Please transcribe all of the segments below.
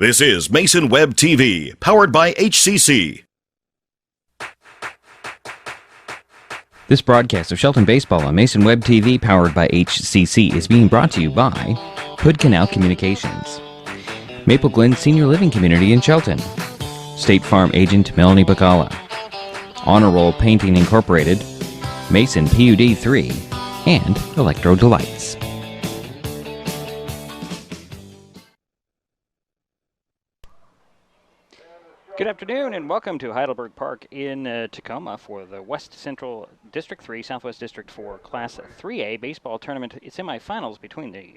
This is Mason Web TV, powered by HCC. This broadcast of Shelton Baseball on Mason Web TV, powered by HCC, is being brought to you by Hood Canal Communications, Maple Glen Senior Living Community in Shelton, State Farm Agent Melanie Bacala, Honor Roll Painting Incorporated, Mason PUD 3, and Electro Delights. Good afternoon and welcome to Heidelberg Park in Tacoma for the West Central District 3, Southwest District 4 Class 3A baseball tournament semifinals between the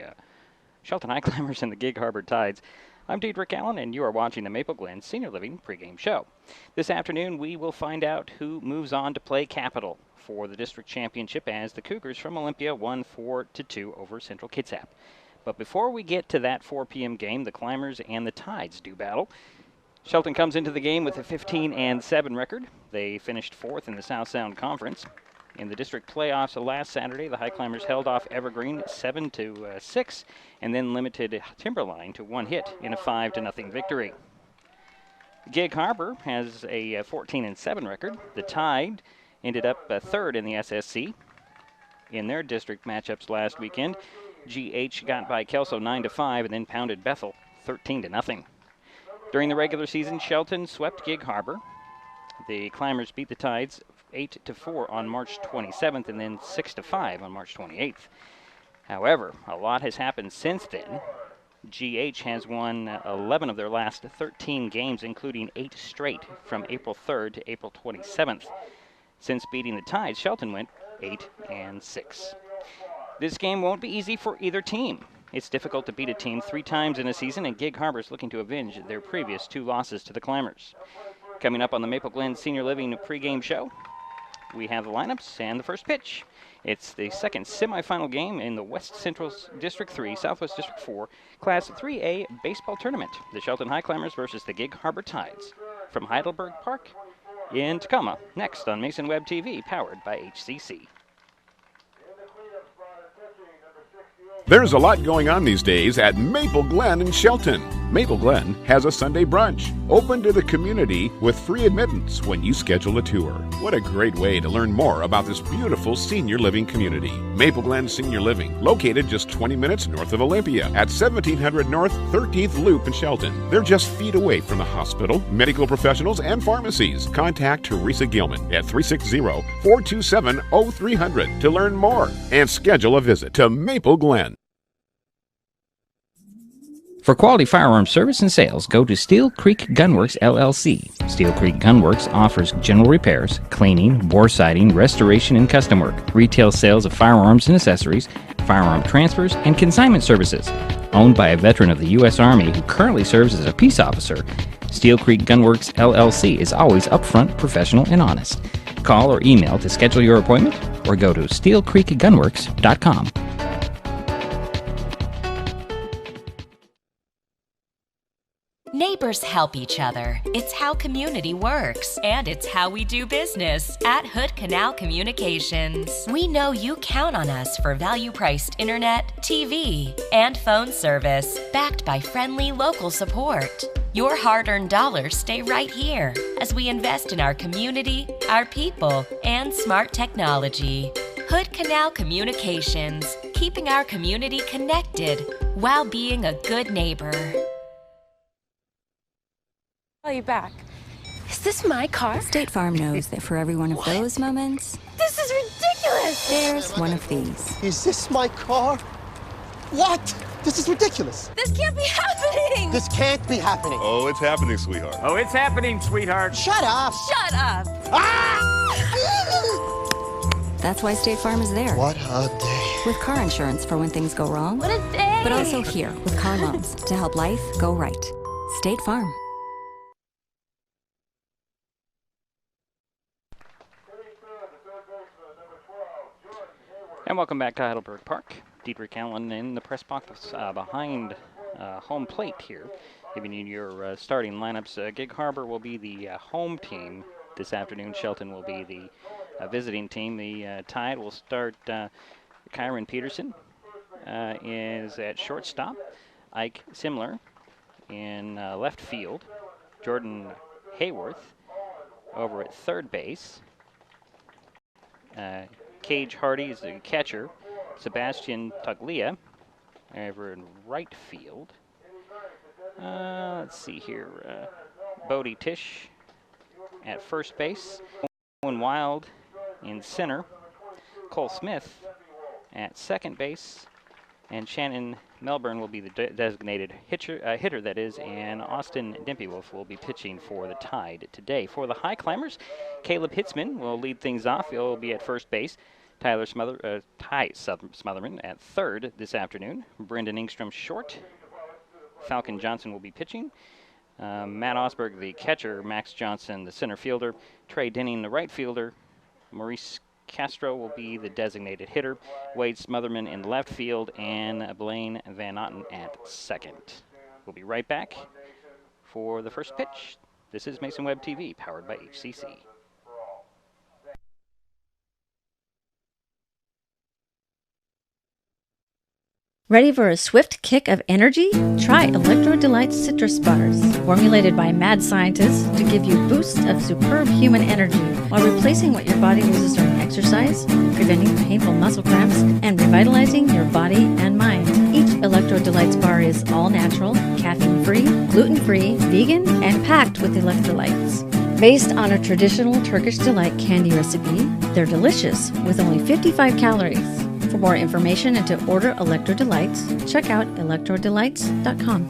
Shelton Highclimbers and the Gig Harbor Tides. I'm Diedrich Allen and you are watching the Maple Glen Senior Living pregame show. This afternoon we will find out who moves on to play Capital for the district championship as the Cougars from Olympia won 4-2 over Central Kitsap. But before we get to that 4 p.m. game, the Climbers and the Tides do battle. Shelton comes into the game with a 15-7 record. They finished fourth in the South Sound Conference. In the district playoffs last Saturday, the Highclimbers held off Evergreen 7-6 and then limited Timberline to one hit in a 5-0 victory. Gig Harbor has a 14-7 record. The Tide ended up third in the SSC. In their district matchups last weekend, GH got by Kelso 9-5 and then pounded Bethel 13-0. During the regular season, Shelton swept Gig Harbor. The Climbers beat the Tides 8-4 on March 27th and then 6-5 on March 28th. However, a lot has happened since then. GH has won 11 of their last 13 games, including 8 straight from April 3rd to April 27th. Since beating the Tides, Shelton went 8-6. This game won't be easy for either team. It's difficult to beat a team 3 times in a season, and Gig Harbor is looking to avenge their previous 2 losses to the Climbers. Coming up on the Maple Glen Senior Living pregame show, we have the lineups and the first pitch. It's the second semifinal game in the West Central District 3, Southwest District 4, Class 3A baseball tournament. The Shelton Highclimbers versus the Gig Harbor Tides from Heidelberg Park in Tacoma. Next on Mason Web TV, powered by HCC. There's a lot going on these days at Maple Glen in Shelton. Maple Glen has a Sunday brunch, open to the community with free admittance when you schedule a tour. What a great way to learn more about this beautiful senior living community. Maple Glen Senior Living, located just 20 minutes north of Olympia at 1700 North 13th Loop in Shelton. They're just feet away from the hospital, medical professionals, and pharmacies. Contact Teresa Gilman at 360-427-0300 to learn more and schedule a visit to Maple Glen. For quality firearm service and sales, go to Steel Creek Gunworks, LLC. Steel Creek Gunworks offers general repairs, cleaning, bore sighting, restoration, and custom work, retail sales of firearms and accessories, firearm transfers, and consignment services. Owned by a veteran of the U.S. Army who currently serves as a peace officer, Steel Creek Gunworks, LLC is always upfront, professional, and honest. Call or email to schedule your appointment or go to steelcreekgunworks.com. Neighbors help each other. It's how community works, and it's how we do business at Hood Canal Communications. We know you count on us for value-priced internet, TV, and phone service, backed by friendly local support. Your hard-earned dollars stay right here as we invest in our community, our people, and smart technology. Hood Canal Communications, keeping our community connected while being a good neighbor. Call you back. Is this my car? State Farm knows that for every one of those moments, This is ridiculous! there's one of these. Is this my car? What? This is ridiculous. This can't be happening! This can't be happening. Oh, it's happening, sweetheart. Oh, it's happening, sweetheart. Shut up. Shut up! That's why State Farm is there. What a day. With car insurance for when things go wrong, What a day! but also here with car loans to help life go right. State Farm. And welcome back to Heidelberg Park. Diedrich Allen in the press box behind home plate here, giving you your starting lineups. Gig Harbor will be the home team this afternoon. Shelton will be the visiting team. The Tide will start. Kyron Peterson is at shortstop. Ike Simler in left field. Jordan Hayworth over at third base. Cage Hardy is the catcher. Sebastian Taglia over in right field. Let's see here. Bodie Tisch at first base. Owen Wild in center. Cole Smith at second base. And Shannon Melbourne will be the designated hitter, that is, and Austin Dimpywolf will be pitching for the Tide today. For the Highclimbers, Caleb Hitzman will lead things off. He'll be at first base. Ty Smotherman at third this afternoon. Brendan Ingstrom short. Falcon Johnson will be pitching. Matt Osberg, the catcher. Max Johnson, the center fielder. Trey Denning, the right fielder. Maurice Castro will be the designated hitter. Wade Smotherman in left field, and Blaine Van Otten at second. We'll be right back for the first pitch. This is Mason Web TV, powered by HCC. Ready for a swift kick of energy? Try Electro Delight Citrus Bars, formulated by mad scientists to give you boosts of superb human energy while replacing what your body loses during exercise, preventing painful muscle cramps, and revitalizing your body and mind. Each Electro Delights bar is all natural, caffeine-free, gluten-free, vegan, and packed with electrolytes. Based on a traditional Turkish delight candy recipe, they're delicious with only 55 calories. For more information and to order Electro Delights, check out electrodelights.com.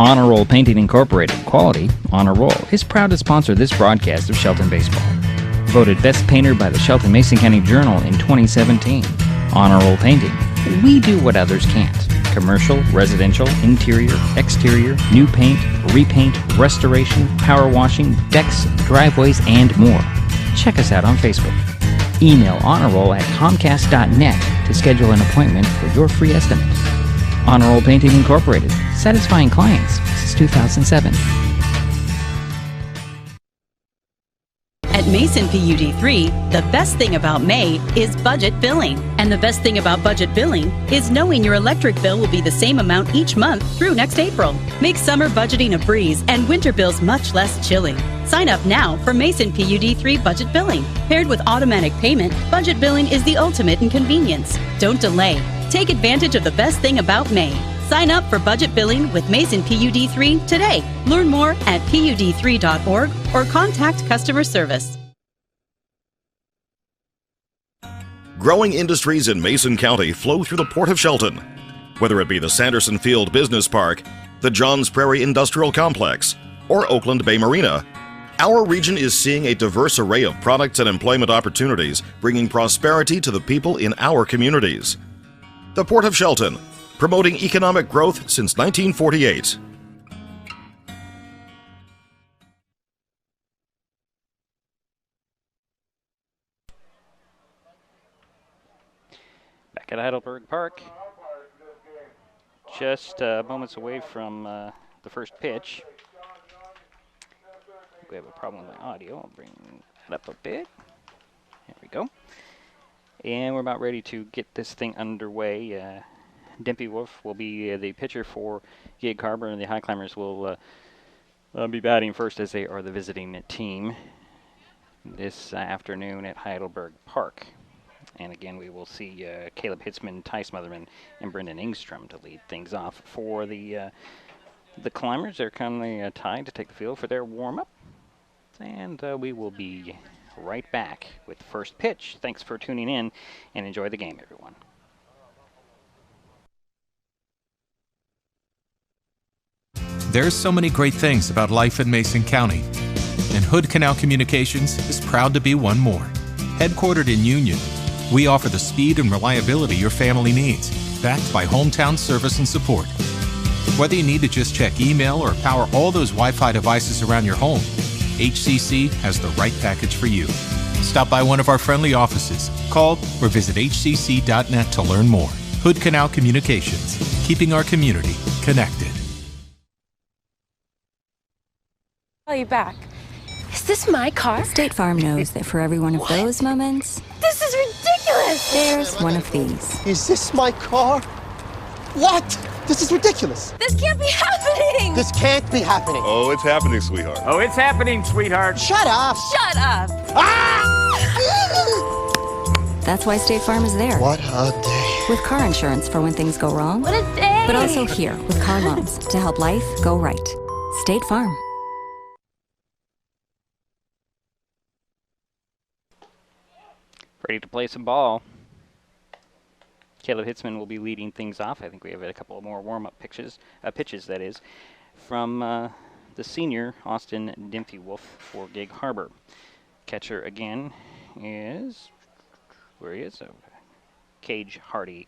Honor Roll Painting Incorporated, quality on a roll, is proud to sponsor this broadcast of Shelton Baseball. Voted Best Painter by the Shelton Mason County Journal in 2017. Honor Roll Painting. We do what others can't. Commercial, residential, interior, exterior, new paint, repaint, restoration, power washing, decks, driveways, and more. Check us out on Facebook. Email honorroll@comcast.net to schedule an appointment for your free estimate. Honor Roll Painting Incorporated, satisfying clients since 2007. At Mason PUD3, the best thing about May is budget billing. And the best thing about budget billing is knowing your electric bill will be the same amount each month through next April. Make summer budgeting a breeze and winter bills much less chilling. Sign up now for Mason PUD3 budget billing. Paired with automatic payment, budget billing is the ultimate in convenience. Don't delay. Take advantage of the best thing about May. Sign up for budget billing with Mason PUD3 today. Learn more at PUD3.org or contact customer service. Growing industries in Mason County flow through the Port of Shelton. Whether it be the Sanderson Field Business Park, the Johns Prairie Industrial Complex, or Oakland Bay Marina, our region is seeing a diverse array of products and employment opportunities, bringing prosperity to the people in our communities. The Port of Shelton, promoting economic growth since 1948. Back at Heidelberg Park, just moments away from the first pitch. We have a problem with my audio. I'll bring it up a bit. There we go. And we're about ready to get this thing underway. Dimpy Wolf will be the pitcher for Gig Harbor, and the Highclimbers will be batting first as they are the visiting team this afternoon at Heidelberg Park. And again, we will see Caleb Hitzman, Ty Smotherman, and Brendan Ingstrom to lead things off. For the Climbers, they're currently tied to take the field for their warm-up. And we will be right back with the first pitch. Thanks for tuning in, and enjoy the game, everyone. There's so many great things about life in Mason County, and Hood Canal Communications is proud to be one more. Headquartered in Union, we offer the speed and reliability your family needs, backed by hometown service and support. Whether you need to just check email or power all those Wi-Fi devices around your home, HCC has the right package for you. Stop by one of our friendly offices, call or visit hcc.net to learn more. Hood Canal Communications, keeping our community connected. Call you back. Is this my car? State Farm knows that for every one of those moments, This is ridiculous! there's one of these. Is this my car? What? This is ridiculous. This can't be happening! This can't be happening. Oh, it's happening, sweetheart. Oh, it's happening, sweetheart. Shut up! Shut up! That's why State Farm is there. What a day. With car insurance for when things go wrong. What a day! But also here with car loans to help life go right. State Farm. Ready to play some ball. Caleb Hitzman will be leading things off. I think we have a couple of more warm-up pitches, that is, from the senior Austin Dimphy Wolf for Gig Harbor. Catcher again is, where he is, Cage Hardy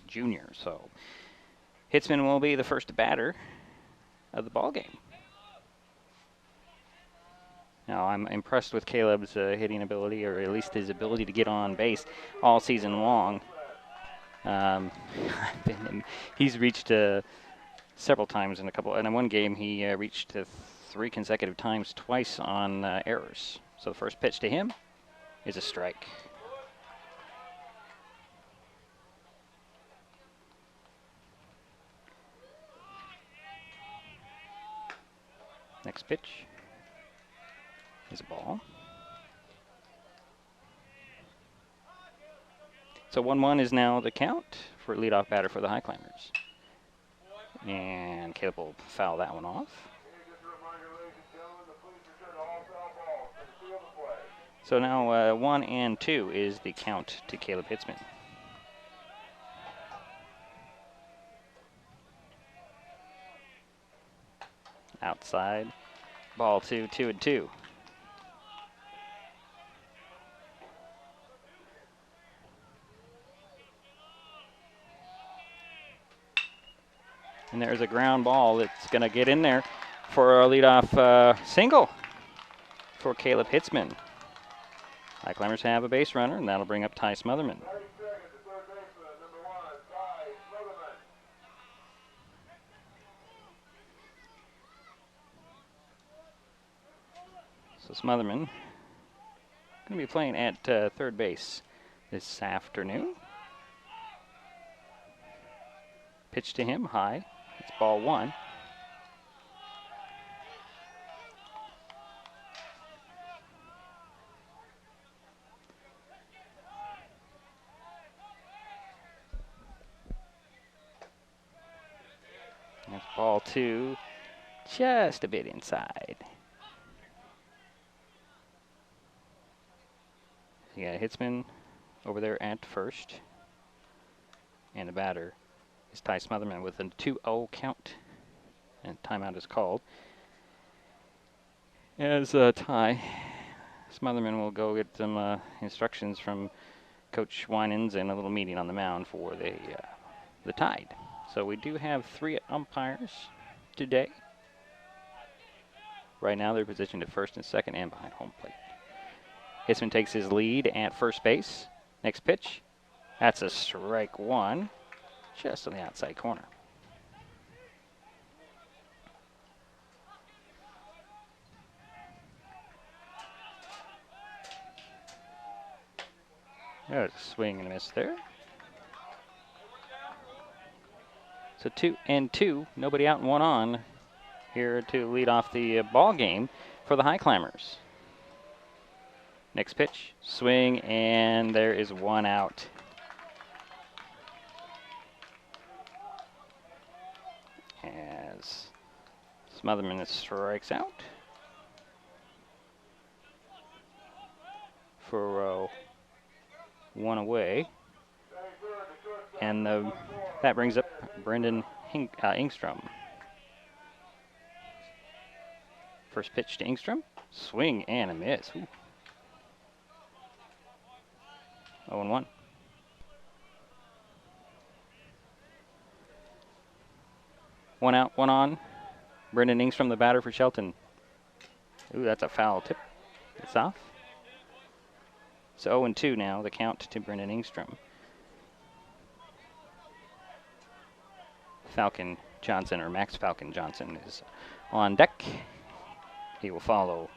Jr. So Hitzman will be the first batter of the ball game. Now, I'm impressed with Caleb's hitting ability, or at least his ability to get on base all season long. He's reached several times in one game he reached 3 consecutive times, twice on errors. So the first pitch to him is a strike. Next pitch is a ball. So 1-1 is now the count for leadoff batter for the Highclimbers. And Caleb will foul that one off. So now 1-2 is the count to Caleb Hitzman. Outside, ball 2, 2-2. And there's a ground ball that's going to get in there for a leadoff single for Caleb Hitzman. Highclimbers have a base runner, and that'll bring up Ty Smotherman. So Smotherman going to be playing at third base this afternoon. Pitch to him, high. It's ball 1. That's ball 2, just a bit inside. You got Hitzman over there at first, and the batter is Ty Smotherman with a 2-0 count, and timeout is called. As Ty Smotherman will go get some instructions from Coach Winans and a little meeting on the mound for the Tide. So we do have 3 umpires today. Right now they're positioned at first and second and behind home plate. Hitzman takes his lead at first base. Next pitch, that's a strike 1, just on the outside corner. There's a swing and a miss there. So 2-2, nobody out and 1 on here to lead off the ball game for the Highclimbers. Next pitch, swing, and there is 1 out. As Smotherman strikes out for 1 away. And that brings up Brendan Ingstrom. First pitch to Ingstrom. Swing and a miss. 0-1. One out, 1 on. Brendan Ingstrom, the batter for Shelton. Ooh, that's a foul tip. It's off. So 0-2 now, the count to Brendan Ingstrom. Falcon Johnson, or Max Falcon Johnson, is on deck. He will follow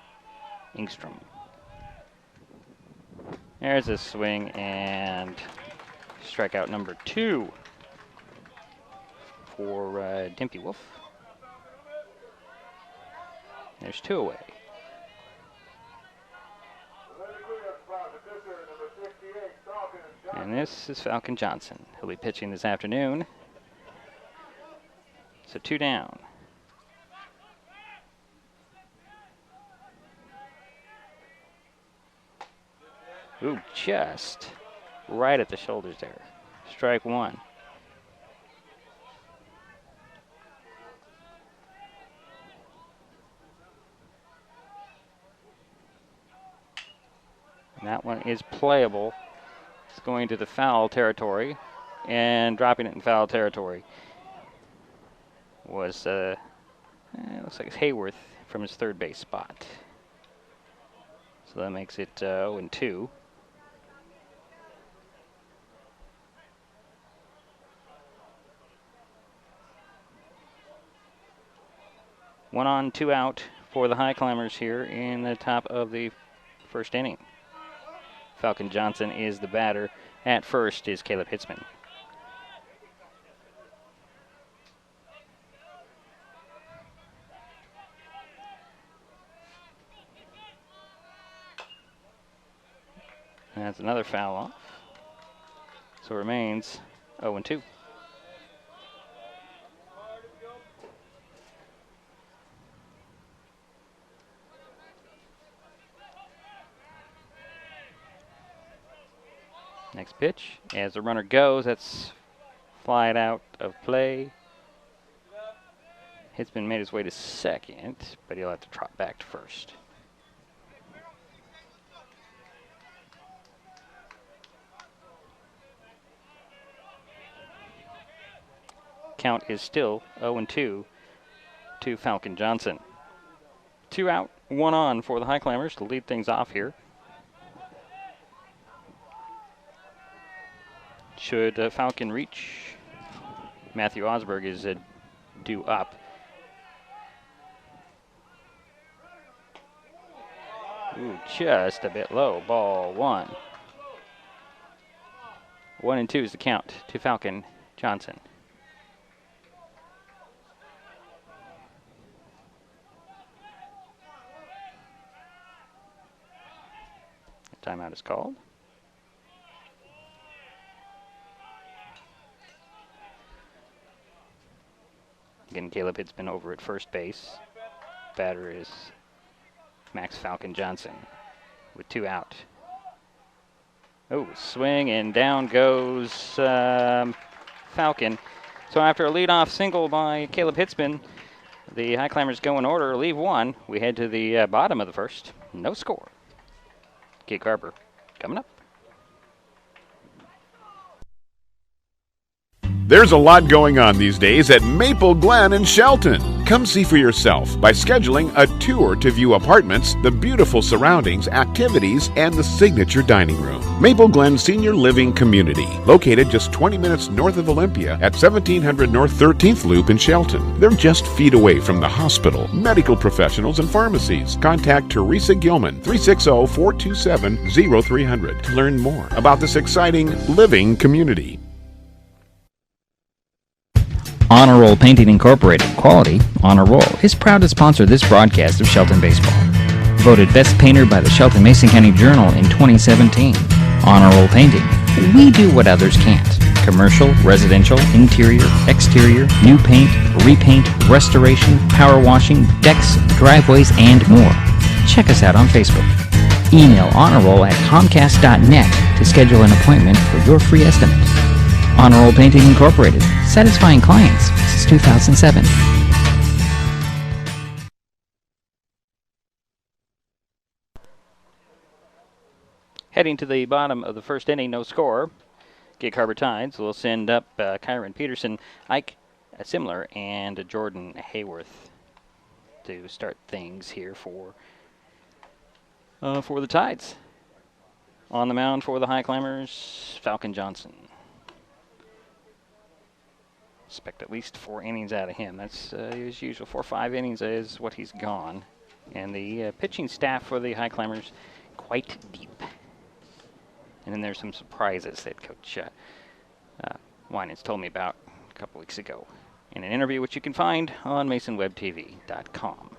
Ingstrom. There's a swing and strikeout number 2 for Dimpy Wolf. There's 2 away. And this is Falcon Johnson. He'll be pitching this afternoon. So 2 down. Ooh, just right at the shoulders there. Strike 1. And that one is playable. It's going to the foul territory, and dropping it in foul territory was, it looks like it's Hayworth from his third base spot. So that makes it 0-2. One on, 2 out for the Highclimbers here in the top of the first inning. Falcon Johnson is the batter. At first is Caleb Hitzman. And that's another foul off. So it remains 0-2. Next pitch, as the runner goes, that's flied out of play. Hitzman made his way to second, but he'll have to trot back to first. Count is still 0-2 to Falcon Johnson. 2 out, 1 on for the Highclimbers to lead things off here. Should Falcon reach, Matthew Osberg is due up. Ooh, just a bit low. Ball 1. 1-2 is the count to Falcon Johnson. Timeout is called. Again, Caleb Hitzman over at first base. Batter is Max Falcon Johnson with 2 out. Oh, swing, and down goes Falcon. So after a leadoff single by Caleb Hitzman, the Highclimbers go in order, leave 1. We head to the bottom of the first. No score. Kate Garber coming up. There's a lot going on these days at Maple Glen in Shelton. Come see for yourself by scheduling a tour to view apartments, the beautiful surroundings, activities, and the signature dining room. Maple Glen Senior Living Community, located just 20 minutes north of Olympia at 1700 North 13th Loop in Shelton. They're just feet away from the hospital, medical professionals, and pharmacies. Contact Teresa Gilman, 360-427-0300 to learn more about this exciting living community. Honor Roll Painting Incorporated, quality, honor roll, is proud to sponsor this broadcast of Shelton Baseball. Voted Best Painter by the Shelton Mason County Journal in 2017. Honor Roll Painting, we do what others can't. Commercial, residential, interior, exterior, new paint, repaint, restoration, power washing, decks, driveways, and more. Check us out on Facebook. Email honorroll@comcast.net to schedule an appointment for your free estimate. Honor Roll Painting Incorporated, satisfying clients since 2007. Heading to the bottom of the first inning, no score. Gig Harbor Tides will send up Kyron Peterson, Ike Simler, and Jordan Hayworth to start things here for the Tides. On the mound for the Highclimbers, Falcon Johnson. Expect at least 4 innings out of him. That's his usual. 4 or 5 innings is what he's gone. And the pitching staff for the Highclimbers, quite deep. And then there's some surprises that Coach Winans told me about a couple weeks ago. in an interview which you can find on MasonWebTV.com.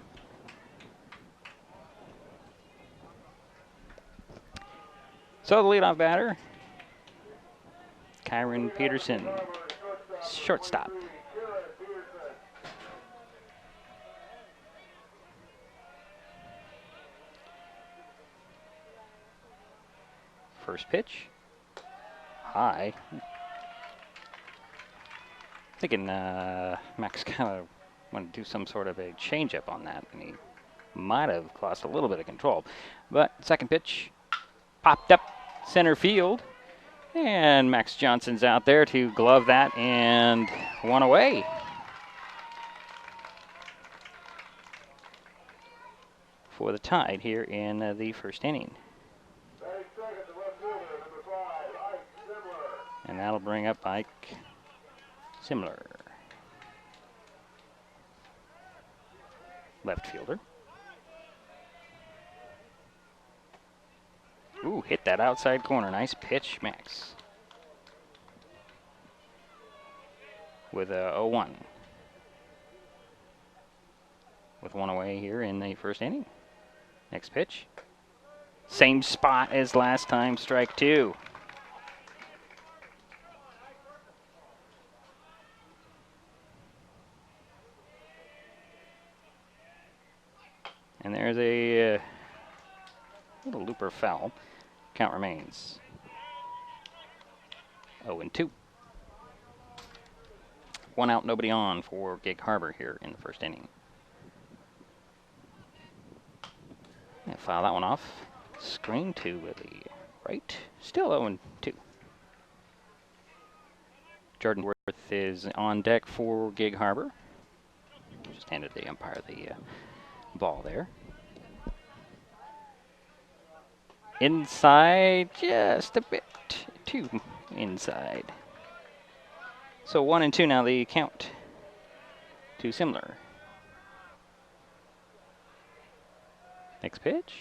So the leadoff batter, Kyron Peterson, shortstop. First pitch, high. Thinking Max kind of wanted to do some sort of a changeup on that, and he might have lost a little bit of control. But second pitch, popped up center field, and Max Johnson's out there to glove that and one away. For the Tide here in the first inning. And that'll bring up Ike Simler, left fielder. Ooh, hit that outside corner. Nice pitch, Max. With a 0-1. With one away here in the first inning. Next pitch. Same spot as last time, strike two. And there's a little looper foul. Count remains 0-2. One out, nobody on for Gig Harbor here in the first inning. And foul that one off. Screen to the right. Still 0-2. Jordan Worth is on deck for Gig Harbor. Just handed the umpire the ball there. Inside, just a bit too inside. So 1-2 now, the count to Simler. Next pitch.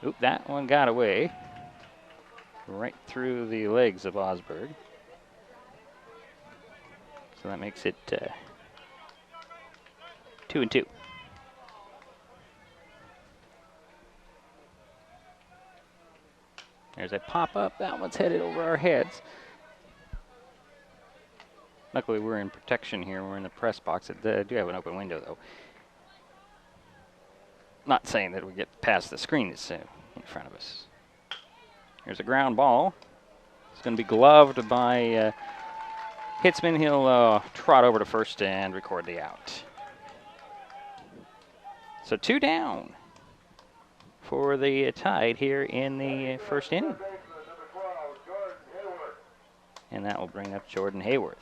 Oop, that one got away. Right through the legs of Osberg. So that makes it 2-2. There's a pop-up. That one's headed over our heads. Luckily, we're in protection here. We're in the press box. I do have an open window, though. Not saying that we get past the screen that's in front of us. There's a ground ball. It's going to be gloved by Hitzman. He'll trot over to first and record the out. So 2 down for the Tide here in the first inning. And that will bring up Jordan Hayworth.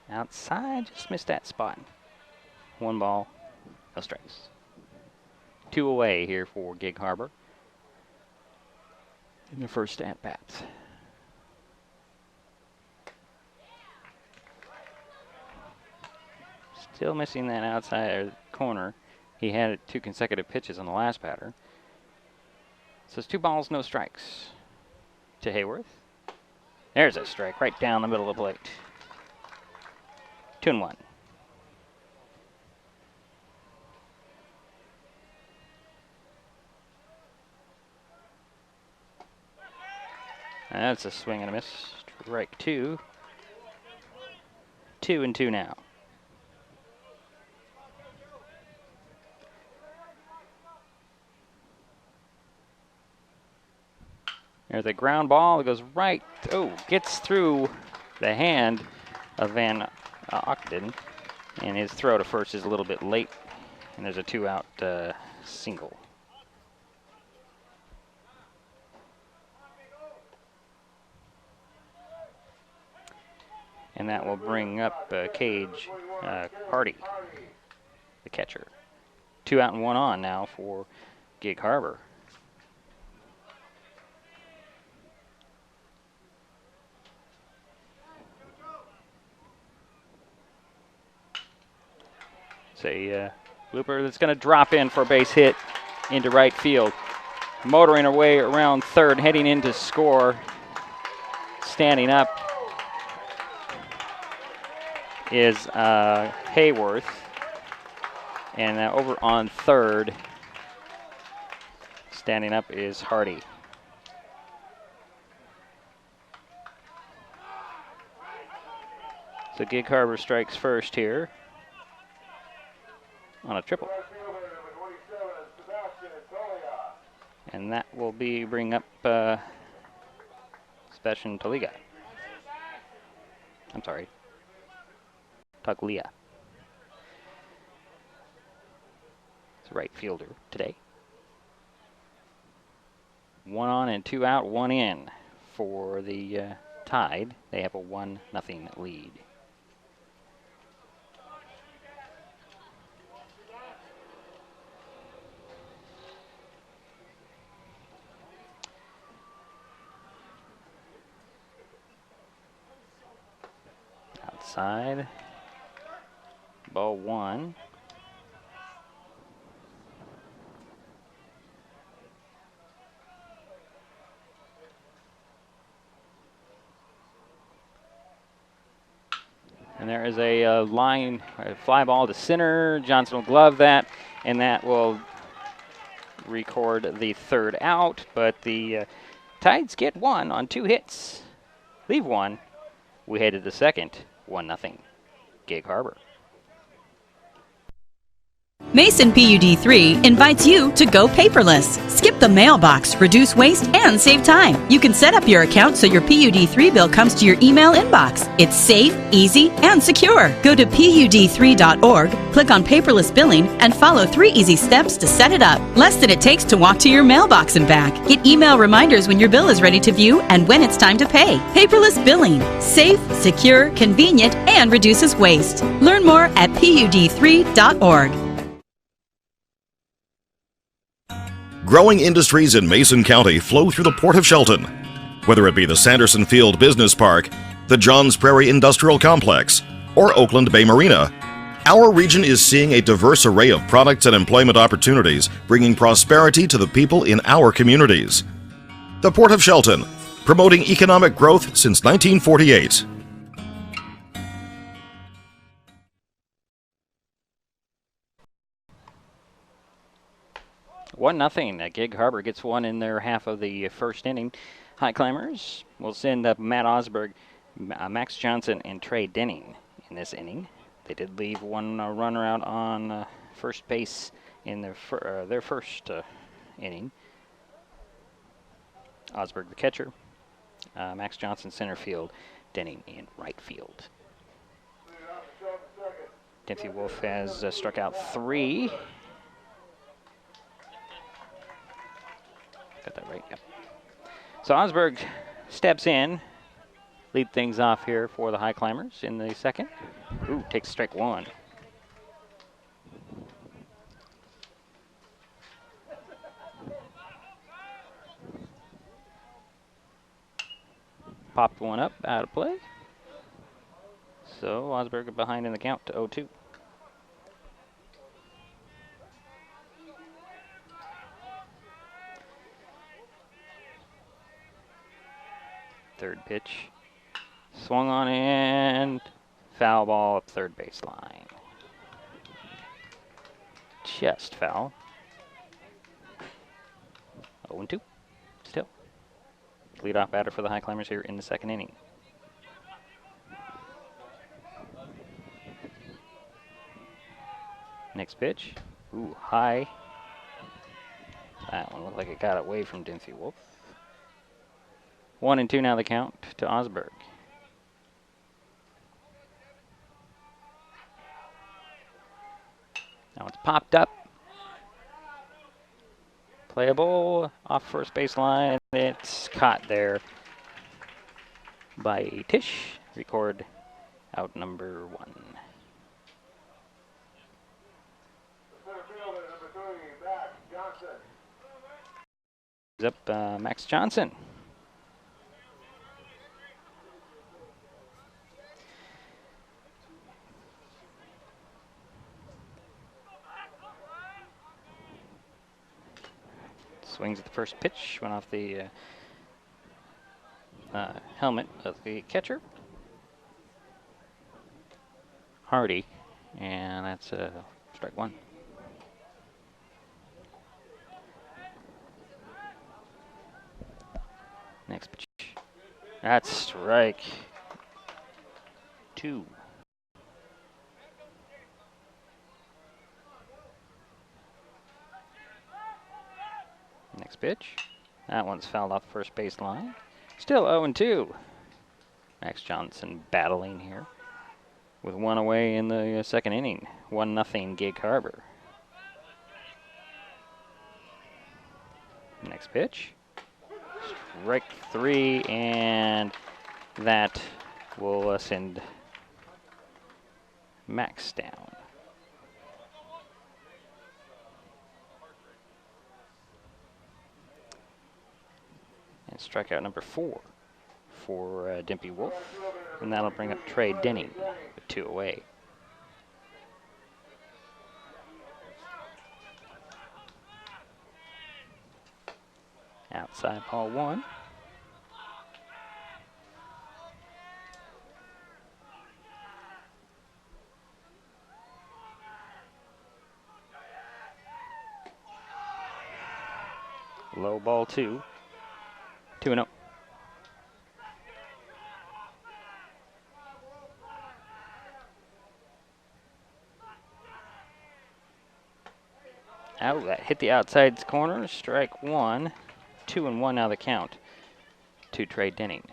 Outside, just missed that spot. 1 ball, no strikes. 2 away here for Gig Harbor in the first at-bat. Still missing that outside corner. He had 2 consecutive pitches on the last batter. So it's 2 balls, no strikes to Hayworth. There's a strike right down the middle of the plate. 2-1. That's a swing and a miss. Strike 2. 2-2 now. There's a ground ball that goes right. Oh, gets through the hand of Van Ogden, and his throw to first is a little bit late, and there's a 2-out single. And that will bring up Cage Hardy, the catcher. 2 out and 1 on now for Gig Harbor. It's a looper that's going to drop in for a base hit. into right field. Motoring away around third, heading in to score. Standing up is Hayworth. And over on third, standing up is Hardy. So Gig Harbor strikes first here on a triple. And that will bring up Sebastian Toliga. I'm sorry, Taglia. It's a right fielder today. 1 on and 2 out, 1 in for the Tide. They have a 1-0 lead. Outside. Ball 1. And there is a line, a fly ball to center. Johnson will glove that, and that will record the third out. But the Tides get 1 on 2 hits. Leave 1. We headed the second, 1-0. Gig Harbor. Mason PUD3 invites you to go paperless. Skip the mailbox, reduce waste, and save time. You can set up your account so your PUD3 bill comes to your email inbox. It's safe, easy, and secure. Go to PUD3.org, click on paperless billing, and follow 3 easy steps to set it up. Less than it takes to walk to your mailbox and back. Get email reminders when your bill is ready to view and when it's time to pay. Paperless billing. Safe, secure, convenient, and reduces waste. Learn more at PUD3.org. Growing industries in Mason County flow through the Port of Shelton. Whether it be the Sanderson Field Business Park, the Johns Prairie Industrial Complex, or Oakland Bay Marina, our region is seeing a diverse array of products and employment opportunities, bringing prosperity to the people in our communities. The Port of Shelton, promoting economic growth since 1948. 1-0. Gig Harbor gets 1 in their half of the first inning. Highclimbers will send up Matt Osberg, Max Johnson, and Trey Denning in this inning. They did leave 1 runner out on first base in their first inning. Osberg the catcher, Max Johnson center field, Denning in right field. Dempsey Wolf has struck out 3. Got that right, yep. So Osberg steps in, lead things off here for the Highclimbers in the second. Ooh, takes strike 1. Popped 1 up, out of play. So Osberg behind in the count to 0-2. Third pitch. Swung on and foul ball up third baseline. Just foul. 0-2 still. Leadoff batter for the Highclimbers here in the second inning. Next pitch. Ooh, high. That one looked like it got away from Dempsey Wolf. 1-2 now the count to Osberg. Now it's popped up. Playable off first baseline. It's caught there by Tish. Record out number 1. Up Max Johnson. Swings at the first pitch, went off the helmet of the catcher, Hardy, and that's strike one. Next pitch. That's strike two. Next pitch. That one's fouled off the first baseline. Still 0-2. Max Johnson battling here with one away in the second inning. 1-0 Gig Harbor. Next pitch. Strike three, and that will send Max down. And strikeout number 4 for Dimpy Wolf, and that'll bring up Trey Denning with 2 away. Outside ball 1. Low ball 2. 2-0. Out, that hit the outside corner. Strike 1. 2-1 now the count to Trey Denning.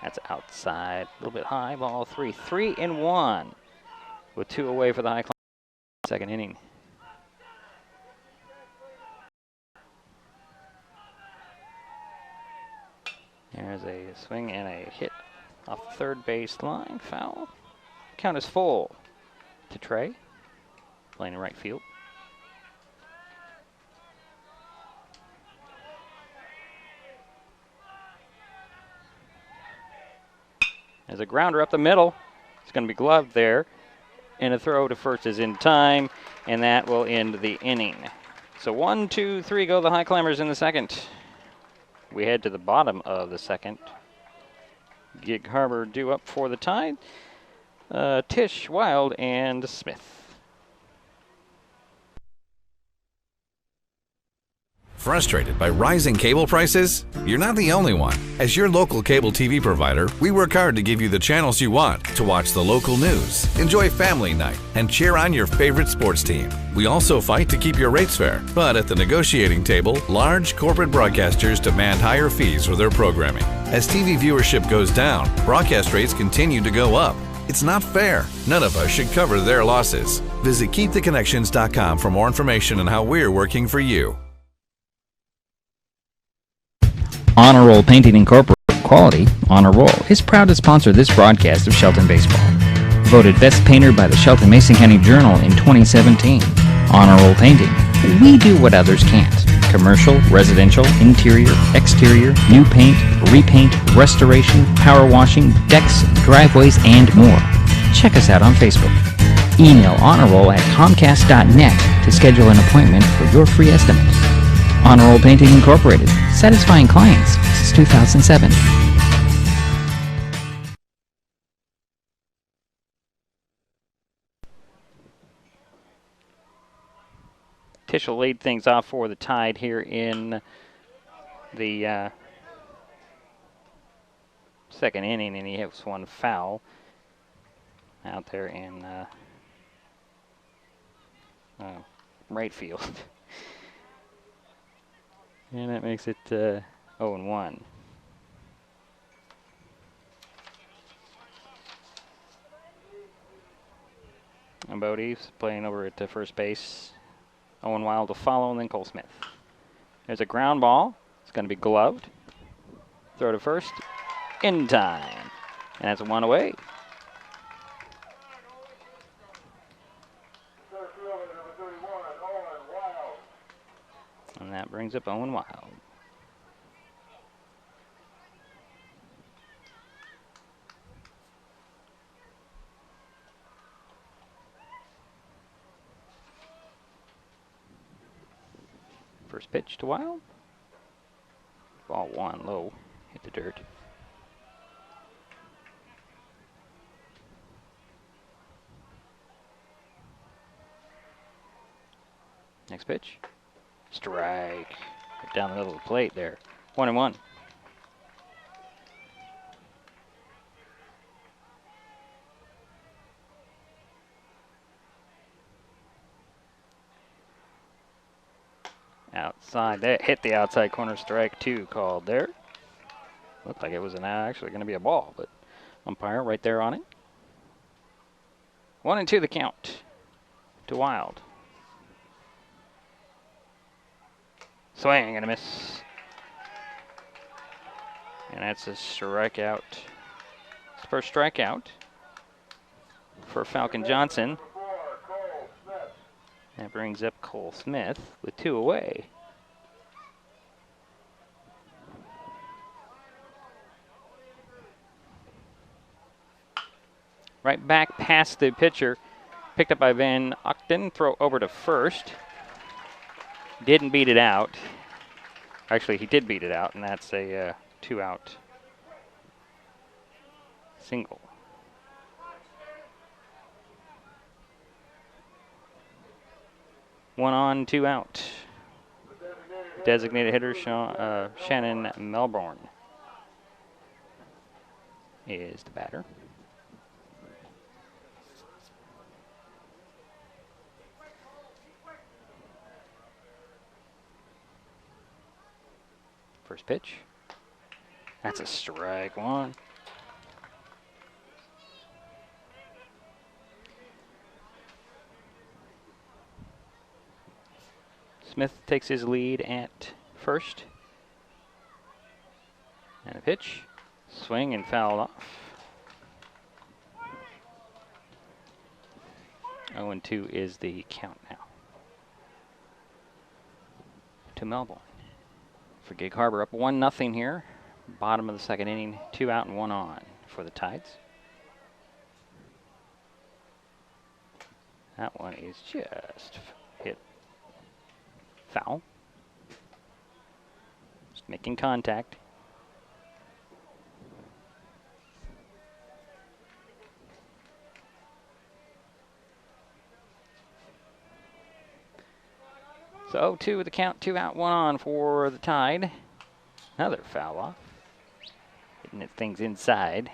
That's outside, a little bit high, ball 3. 3-1 with 2 away for the Highclimbers. Second inning. There's a swing and a hit off the third base line. Foul. Count is full to Trey, playing in right field. There's a grounder up the middle. It's going to be gloved there. And a throw to first is in time, and that will end the inning. So 1, 2, 3 go the Highclimbers in the second. We head to the bottom of the second. Gig Harbor due up for the tie. Tisch, Wild, and Smith. Frustrated by rising cable prices? You're not the only one. As your local cable TV provider, we work hard to give you the channels you want to watch the local news, enjoy family night, and cheer on your favorite sports team. We also fight to keep your rates fair, but at the negotiating table, large corporate broadcasters demand higher fees for their programming. As TV viewership goes down, broadcast rates continue to go up. It's not fair. None of us should cover their losses. Visit keeptheconnections.com for more information on how we're working for you. Honor Roll Painting Incorporated Quality, Honor Roll, is proud to sponsor this broadcast of Shelton Baseball. Voted Best Painter by the Shelton Mason County Journal in 2017. Honor Roll Painting. We do what others can't. Commercial, residential, interior, exterior, new paint, repaint, restoration, power washing, decks, driveways, and more. Check us out on Facebook. Email honorroll@comcast.net to schedule an appointment for your free estimate. Honor Roll Painting Incorporated, satisfying clients since 2007. Tisch will lead things off for the Tide here in the second inning, and he hits one foul out there in right field. And that makes it 0-1. And Bodie's playing over at first base. Owen Wild to follow, and then Cole Smith. There's a ground ball. It's going to be gloved. Throw to first. In time. And that's 1 away. And that brings up Owen Wild. First pitch to Wild. Ball one low, hit the dirt. Next pitch. Strike. Down the middle of the plate there. 1-1. Outside, that hit the outside corner, strike 2 called there. Looked like it was actually going to be a ball, but umpire right there on it. 1-2 the count to Wild. Swing and a miss. And that's a strikeout. It's first strikeout for Falcon Johnson. That brings up Cole Smith with 2 away. Right back past the pitcher. Picked up by Van Ogden. Throw over to first. Didn't beat it out. Actually, he did beat it out, and that's a 2-out single. One on, 2 out. Designated hitter Shannon Melbourne is the batter. First pitch. That's a strike 1. Smith takes his lead at first. And a pitch. Swing and fouled off. 0-2 is the count now to Melbourne. For Gig Harbor, up 1-0 here. Bottom of the second inning, 2 out and 1 on for the Tides. That one is just hit foul. Just making contact. So 0-2 with the count, 2 out, 1 on for the Tide. Another foul off. Hitting at things inside.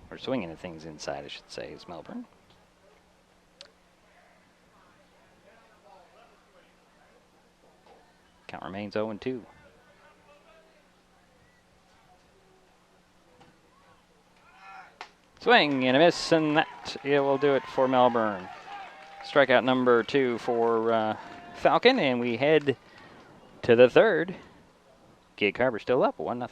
Or swinging at things inside, I should say, is Melbourne. Count remains 0-2. Swing and a miss, and that it will do it for Melbourne. Strikeout number 2 for Falcon, and we head to the third. Gig Harbor still up 1-0.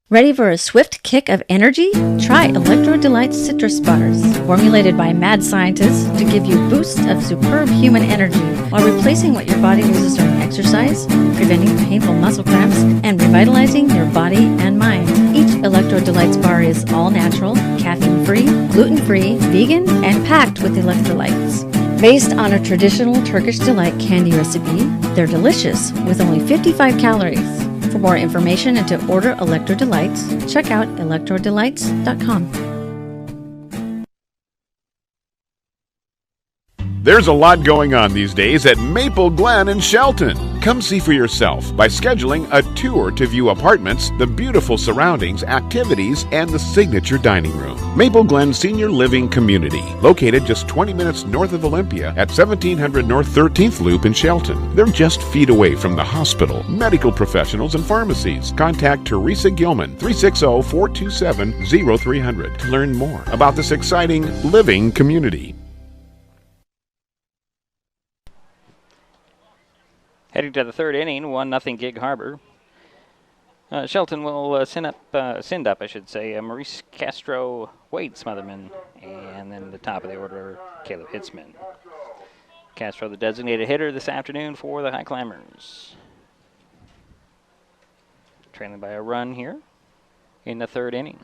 Ready for a swift kick of energy? Try Electro Delight Citrus Bars, formulated by mad scientists to give you boosts of superb human energy while replacing what your body loses during exercise, preventing painful muscle cramps, and revitalizing your body and mind. Each Electro Delights bar is all natural, caffeine-free, gluten-free, vegan, and packed with electrolytes. Based on a traditional Turkish delight candy recipe, they're delicious with only 55 calories. For more information and to order Electro Delights, check out electrodelights.com. There's a lot going on these days at Maple Glen in Shelton. Come see for yourself by scheduling a tour to view apartments, the beautiful surroundings, activities, and the signature dining room. Maple Glen Senior Living Community, located just 20 minutes north of Olympia at 1700 North 13th Loop in Shelton. They're just feet away from the hospital, medical professionals, and pharmacies. Contact Teresa Gilman, 360-427-0300 to learn more about this exciting living community. Heading to the third inning, 1-0 Gig Harbor. Shelton will send up, Maurice Castro, Wade Smotherman, and then the top of the order, Caleb Hitzman. Castro, the designated hitter this afternoon for the Highclimbers. Trailing by a run here in the third inning.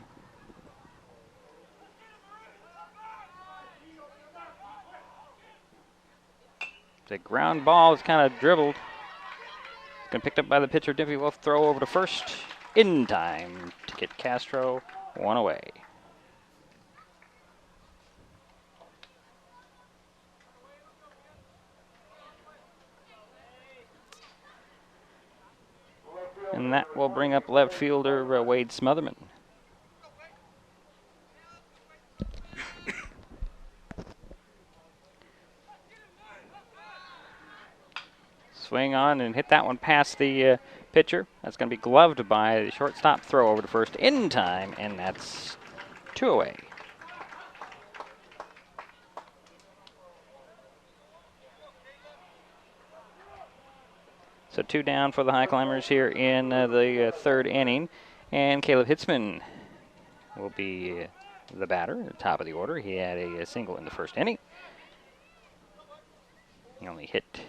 The ground ball is kind of dribbled. It's going to be picked up by the pitcher. Diffie will throw over to first in time to get Castro one away. And that will bring up left fielder Wade Smotherman. Swing on and hit that one past the pitcher. That's going to be gloved by the shortstop. Throw over to first in time, and that's 2 away. So 2 down for the Highclimbers here in the 3rd inning. And Caleb Hitzman will be the batter at the top of the order. He had a single in the 1st inning. He only hit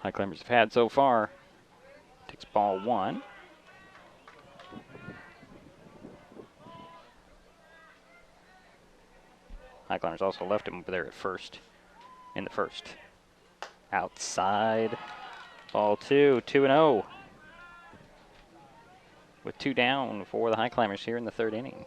Highclimbers have had so far. Takes ball 1. Highclimbers also left him there at first in the 1st. Outside. Ball 2, 2-0. With 2 down for the Highclimbers here in the 3rd inning.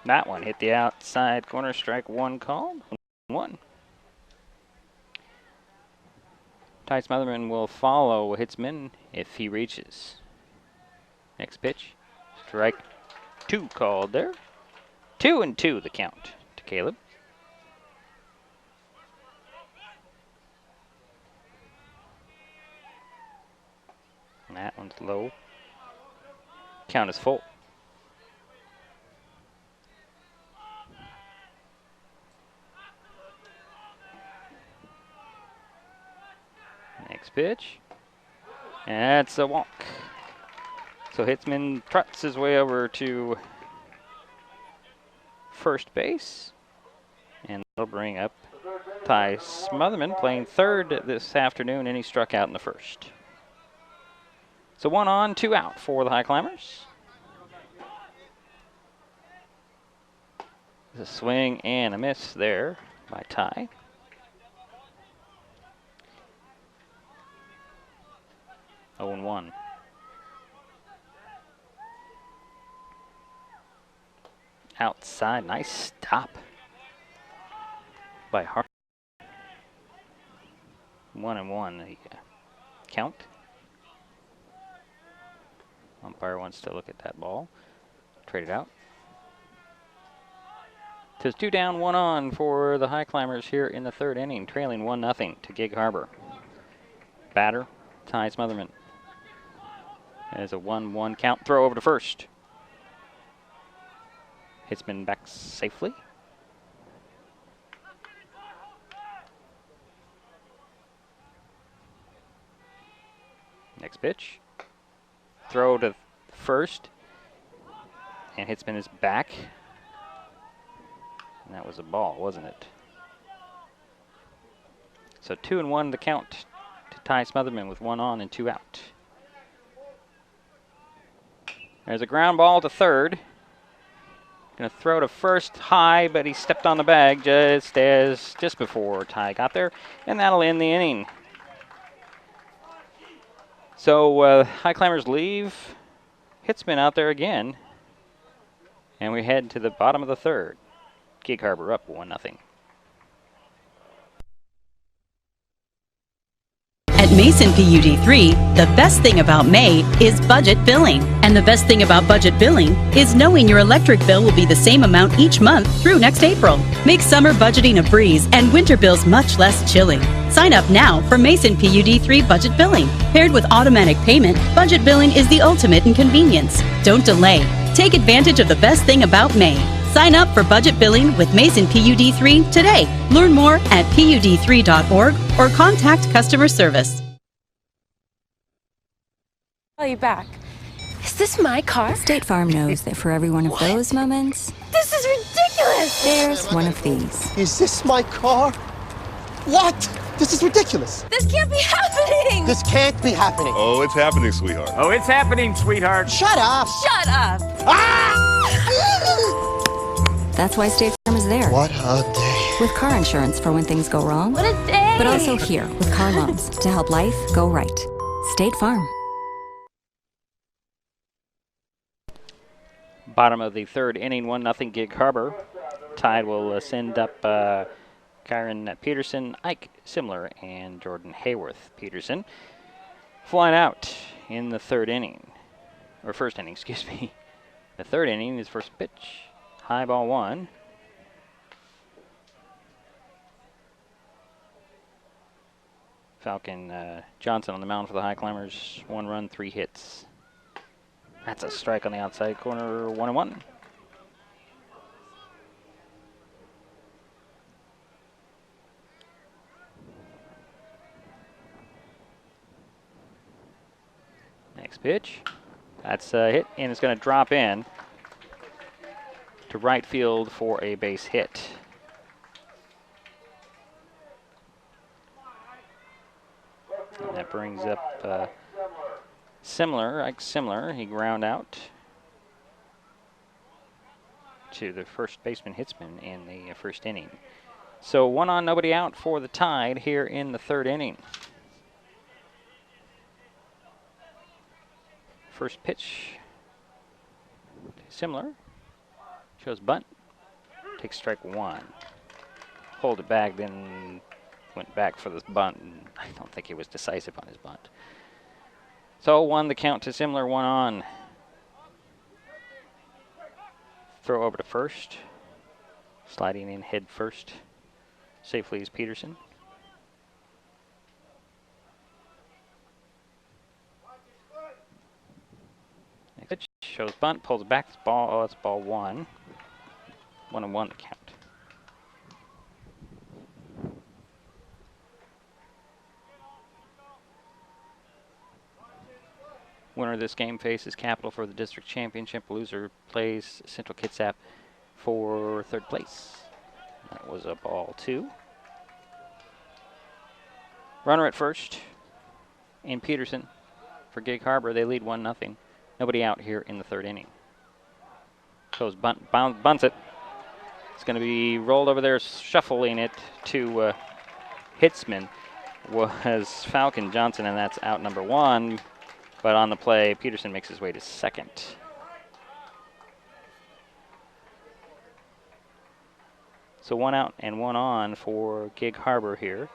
That one hit the outside corner, strike 1 called. 1. Ty Smotherman will follow Hitzman if he reaches. Next pitch, strike 2 called there. 2-2 the count to Caleb. And that one's low. Count is full. Next pitch. And that's a walk. So Hitzman trots his way over to first base. And that'll bring up Ty Smotherman playing 3rd this afternoon, and he struck out in the 1st. So 1 on, 2 out for the Highclimbers. There's a swing and a miss there by Ty. Oh, and 1. Outside, nice stop by Hart. 1-1 the count. Umpire wants to look at that ball. Trade it out. So it's 2 down, 1 on for the Highclimbers here in the 3rd inning, trailing 1-0 to Gig Harbor. Batter, Ty Smotherman. There's a 1-1 count. Throw over to first. Hitzman back safely. Next pitch. Throw to first. And Hitzman is back. And that was a ball, wasn't it? So 2-1 the count to Ty Smotherman with 1 on and 2 out. There's a ground ball to 3rd. Going to throw to first high, but he stepped on the bag just before Ty got there, and that'll end the inning. So Highclimbers leave Hitzman out there again, and we head to the bottom of the 3rd. Gig Harbor up 1-0. At Mason PUD3, the best thing about May is budget billing. And the best thing about budget billing is knowing your electric bill will be the same amount each month through next April. Make summer budgeting a breeze and winter bills much less chilling. Sign up now for Mason PUD3 budget billing. Paired with automatic payment, budget billing is the ultimate in convenience. Don't delay. Take advantage of the best thing about May. Sign up for budget billing with Mason PUD3 today. Learn more at PUD3.org or contact customer service. Call you back. Is this my car? State Farm knows that for every one of those moments, This is ridiculous! there's one of these. Is this my car? What? This is ridiculous. This can't be happening! This can't be happening. Oh, it's happening, sweetheart. Oh, it's happening, sweetheart. Shut up. Shut up! Ah! That's why State Farm is there. What a day. With car insurance for when things go wrong. What a day! But also here with car loans to help life go right. State Farm. Bottom of the third inning, 1-0 Gig Harbor. Tide will send up Kyron Peterson, Ike Simler, and Jordan Hayworth. Peterson flying out in the third inning. Or first inning, excuse me. The third inning, his first pitch. High ball one. Falcon Johnson on the mound for the Highclimbers. 1 run, 3 hits. That's a strike on the outside corner, 1-1. Next pitch. That's a hit, and it's going to drop in to right field for a base hit. And that brings up Ike Simler. He ground out to the first baseman Hitzman in the first inning. So 1 on, nobody out for the Tide here in the third inning. First pitch, Simler. Shows bunt. Takes strike 1. Hold it back, then went back for this bunt, and I don't think he was decisive on his bunt. So 1 the count to Simler, 1 on. Throw over to first. Sliding in head first. Safely is Peterson. Next pitch shows bunt, pulls it back. It's ball. Oh, it's ball 1. 1-1 the count. Winner of this game faces Capital for the district championship. Loser plays Central Kitsap for third place. That was a ball 2. Runner at first in Peterson for Gig Harbor. They lead 1-0. Nobody out here in the third inning. Goes bunts it. It's going to be rolled over there, shuffling it to Hitzman was Falcon Johnson, and that's out number 1. But on the play, Peterson makes his way to second. So 1 out and 1 on for Gig Harbor here.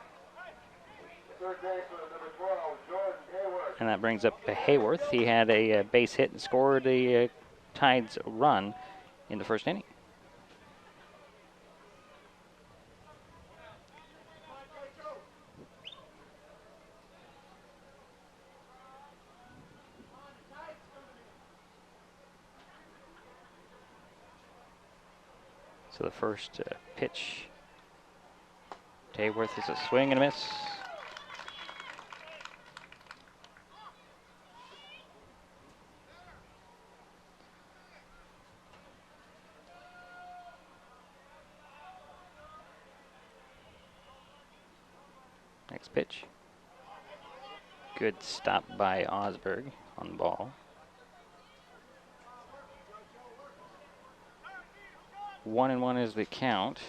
And that brings up Hayworth. He had a base hit and scored the Tide's run in the first inning. So the first pitch to Hayworth is a swing and a miss. Next pitch. Good stop by Osberg on the ball. 1-1 is the count.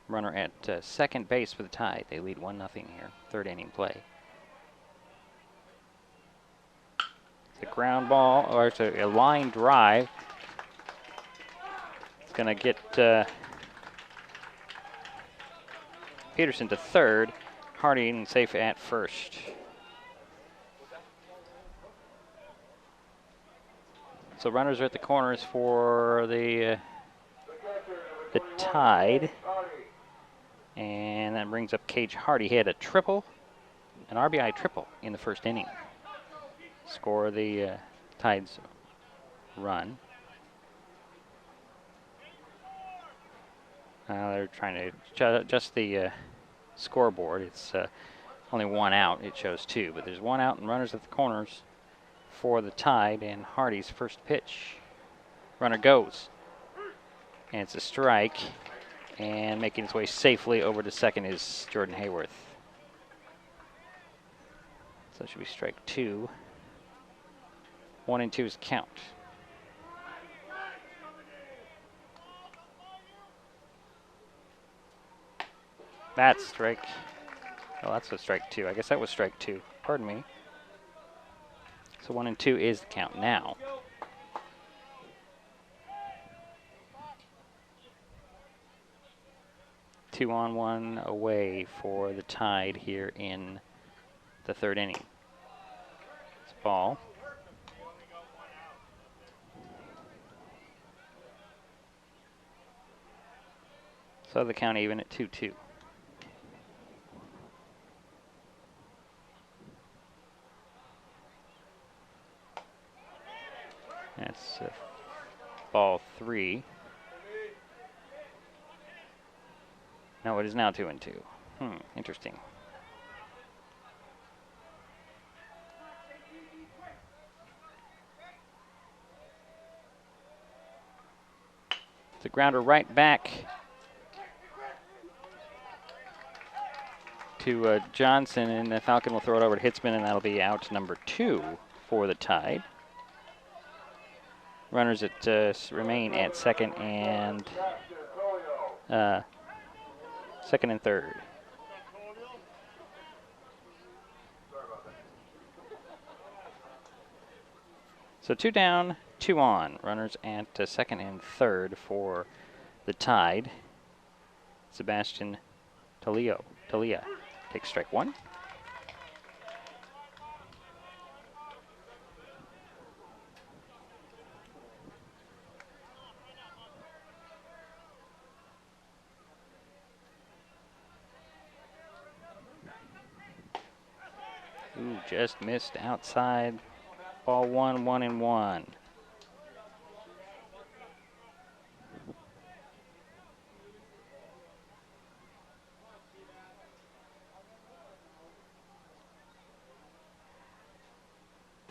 Runner at second base for the Tide. They lead 1-0 here. Third inning play. It's a ground ball, or it's a line drive. It's going to get Peterson to third. Harding safe at first. So runners are at the corners for the Tide. And that brings up Cage Hardy. He had a triple, an RBI triple in the first inning. Score the Tide's run. They're trying to adjust the scoreboard. It's only 1 out. It shows 2, but there's 1 out and runners at the corners for the Tide, and Hardy's first pitch. Runner goes, and it's a strike, and making its way safely over to second is Jordan Hayworth. So it should be strike 2. 1 and 2 is count. That's strike. Oh, that's a strike 2. I guess that was strike 2. Pardon me. So 1 and 2 is the count now. Two on, 1 away for the Tide here in the 3rd inning. It's ball. So the count even at 2-2. That's ball 3. No, it is now 2 and 2. Interesting. It's a grounder right back to Johnson, and the Falcon will throw it over to Hitzman, and that'll be out number 2 for the Tide. Runners remain at second and third. So 2 down, 2 on. Runners at second and third for the Tide. Sebastian Talia takes strike 1. Ooh, just missed outside. Ball 1, 1 and 1.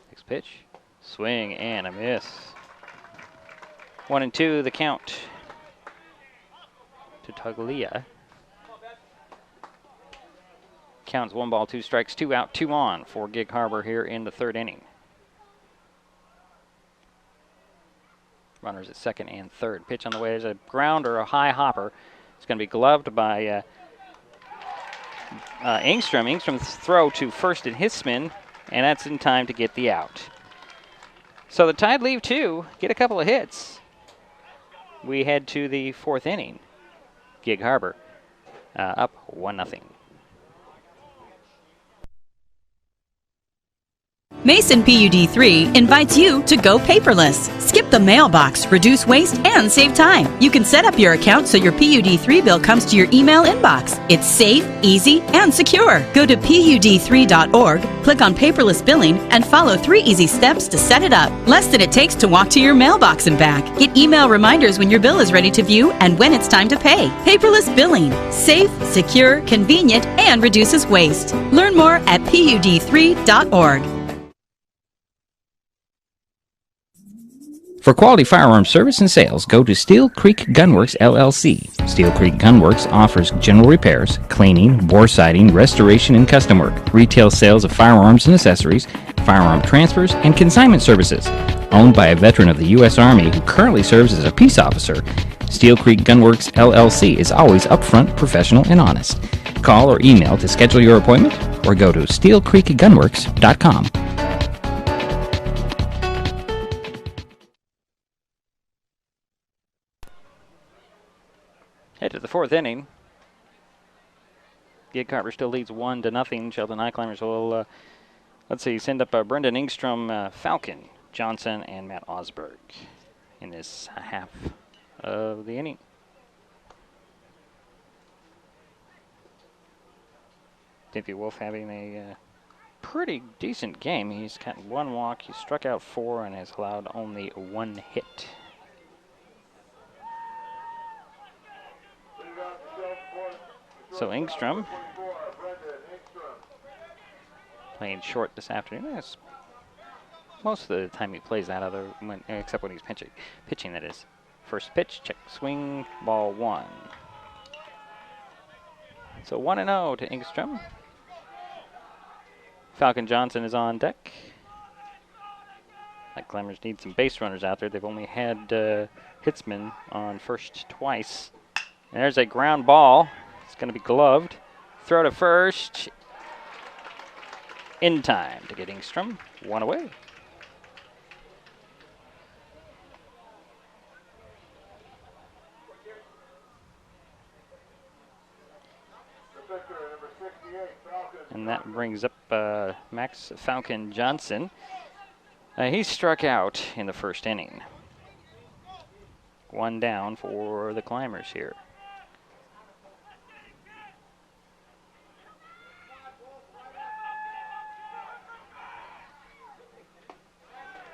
Next pitch. Swing and a miss. 1 and 2, the count to Taglia. Counts 1 ball, 2 strikes, 2 out, 2 on for Gig Harbor here in the 3rd inning. Runners at second and third. Pitch on the way. There's a grounder, a high hopper. It's going to be gloved by Engstrom. Engstrom's throw to first in his spin, and that's in time to get the out. So the Tide leave 2, get a couple of hits. We head to the 4th inning. Gig Harbor up 1-0. Mason PUD3 invites you to go paperless. Skip the mailbox, reduce waste, and save time. You can set up your account so your PUD3 bill comes to your email inbox. It's safe, easy, and secure. Go to PUD3.org, click on paperless billing, and follow 3 easy steps to set it up. Less than it takes to walk to your mailbox and back. Get email reminders when your bill is ready to view and when it's time to pay. Paperless billing. Safe, secure, convenient, and reduces waste. Learn more at PUD3.org. For quality firearm service and sales, go to Steel Creek Gunworks, LLC. Steel Creek Gunworks offers general repairs, cleaning, bore sighting, restoration, and custom work. Retail sales of firearms and accessories, firearm transfers, and consignment services. Owned by a veteran of the U.S. Army who currently serves as a peace officer, Steel Creek Gunworks, LLC is always upfront, professional, and honest. Call or email to schedule your appointment or go to steelcreekgunworks.com. Head to the 4th inning. Gig Harbor still leads 1-0. Shelton Highclimbers will, send up Brendan Engstrom, Falcon, Johnson, and Matt Osberg in this half of the inning. Dimpy Wolf having a pretty decent game. He's got 1 walk, he's struck out 4, and has allowed only 1 hit. So Engstrom playing short this afternoon. That's most of the time he plays that, except when he's pitching, that is. First pitch, check swing, ball 1. So 1-0 to Engstrom. Falcon Johnson is on deck. Highclimbers need some base runners out there. They've only had Hitzman on first twice. And there's a ground ball. It's going to be gloved. Throw to first. In time to get Ingstrom. One away. And that brings up Max Falcon Johnson. He struck out in the first inning. One down for the Climbers here.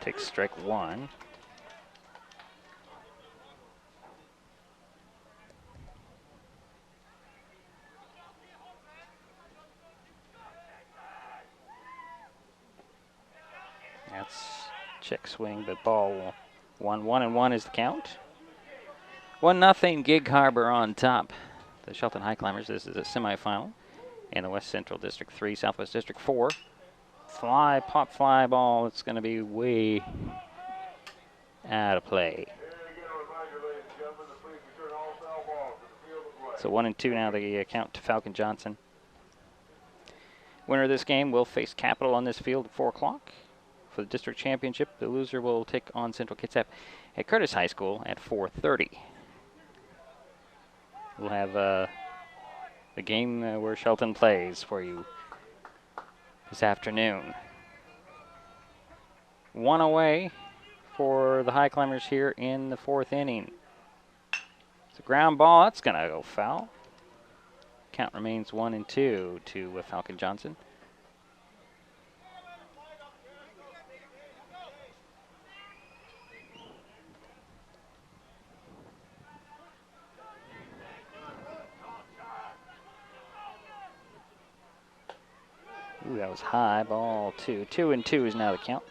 Takes strike one. That's check swing, but ball 1-1 is the count. 1-0 Gig Harbor on top. The Shelton Highclimbers. This is a semifinal in the West Central District 3, Southwest District 4. Fly, pop fly ball. It's going to be way out of play. So 1-2 now the count to Falcon Johnson. Winner of this game will face Capital on this field at 4 o'clock. For the district championship, the loser will take on Central Kitsap at Curtis High School at 4:30. We'll have the game where Shelton plays for you this afternoon. One away for the Highclimbers here in the 4th inning. It's a ground ball. That's going to go foul. Count remains 1-2 to Falcon Johnson. Ooh, that was high. Ball 2. 2-2 is now the count.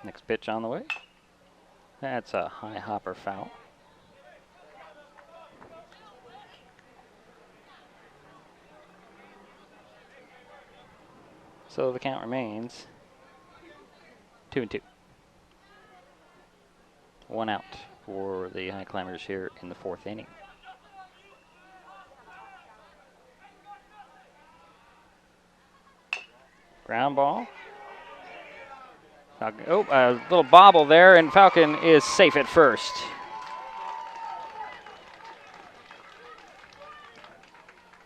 Next pitch on the way. That's a high hopper foul. So the count remains 2-2. 1 out for the Highclimbers here in the 4th inning. Ground ball. Oh, a little bobble there, and Falcon is safe at first.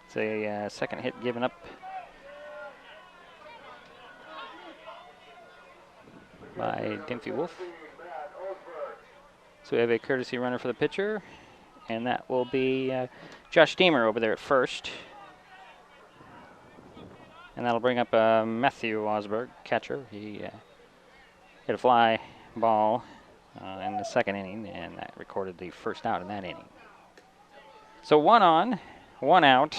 It's a second hit given up by Dimphy Wolf. So we have a courtesy runner for the pitcher, and that will be Josh Deemer over there at first. And that'll bring up Matthew Osberg, catcher. He hit a fly ball in the 2nd inning, and that recorded the first out in that inning. So 1 on, 1 out,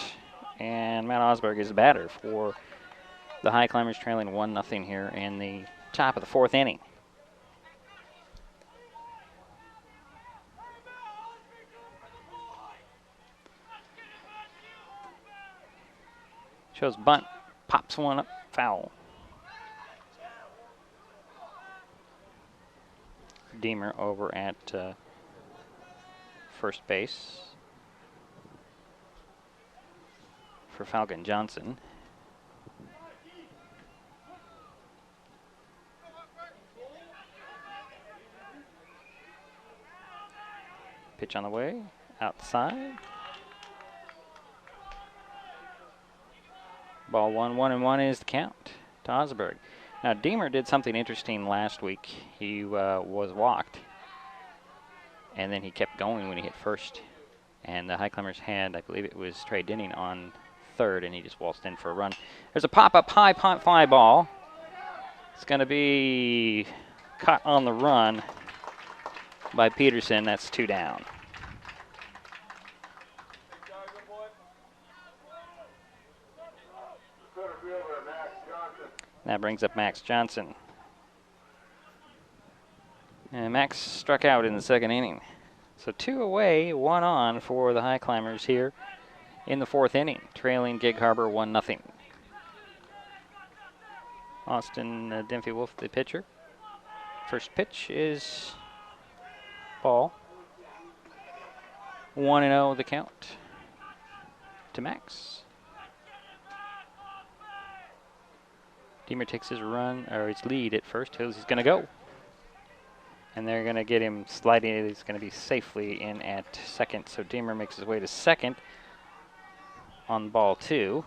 and Matt Osberg is the batter for the Highclimbers, trailing 1-0 here in the top of the 4th inning. Shows bunt, pops one up, foul. Deemer over at first base for Falcon Johnson. Pitch on the way, outside. Ball 1-1 is the count to Osberg. Now, Deemer did something interesting last week. He was walked, and then he kept going when he hit first. And the Highclimbers had, I believe it was Trey Denning on third, and he just waltzed in for a run. There's a pop-up high punt fly ball. It's going to be caught on the run by Peterson. That's 2 down. That brings up Max Johnson. And Max struck out in the second inning. So 2 away, 1 on for the Highclimbers here in the 4th inning, trailing Gig Harbor 1-0. Austin Denfey Wolf, the pitcher. First pitch is ball. 1-0 the count to Max. Deemer takes his lead at first. He's going to go. And they're going to get him sliding. He's going to be safely in at second. So Deemer makes his way to second on ball 2.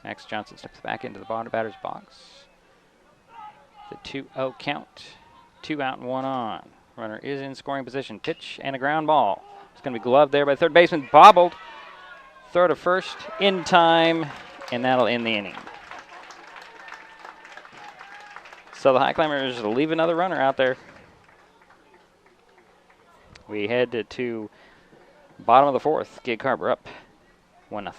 Max Johnson steps back into the bottom batter's box. The 2-0 count. 2 out and 1 on. Runner is in scoring position. Pitch and a ground ball. It's going to be gloved there by third baseman. Bobbled. Throw to first in time, and that'll end the inning. So the Highclimbers leave another runner out there. We head to bottom of the 4th. Gig Harbor up 1-0.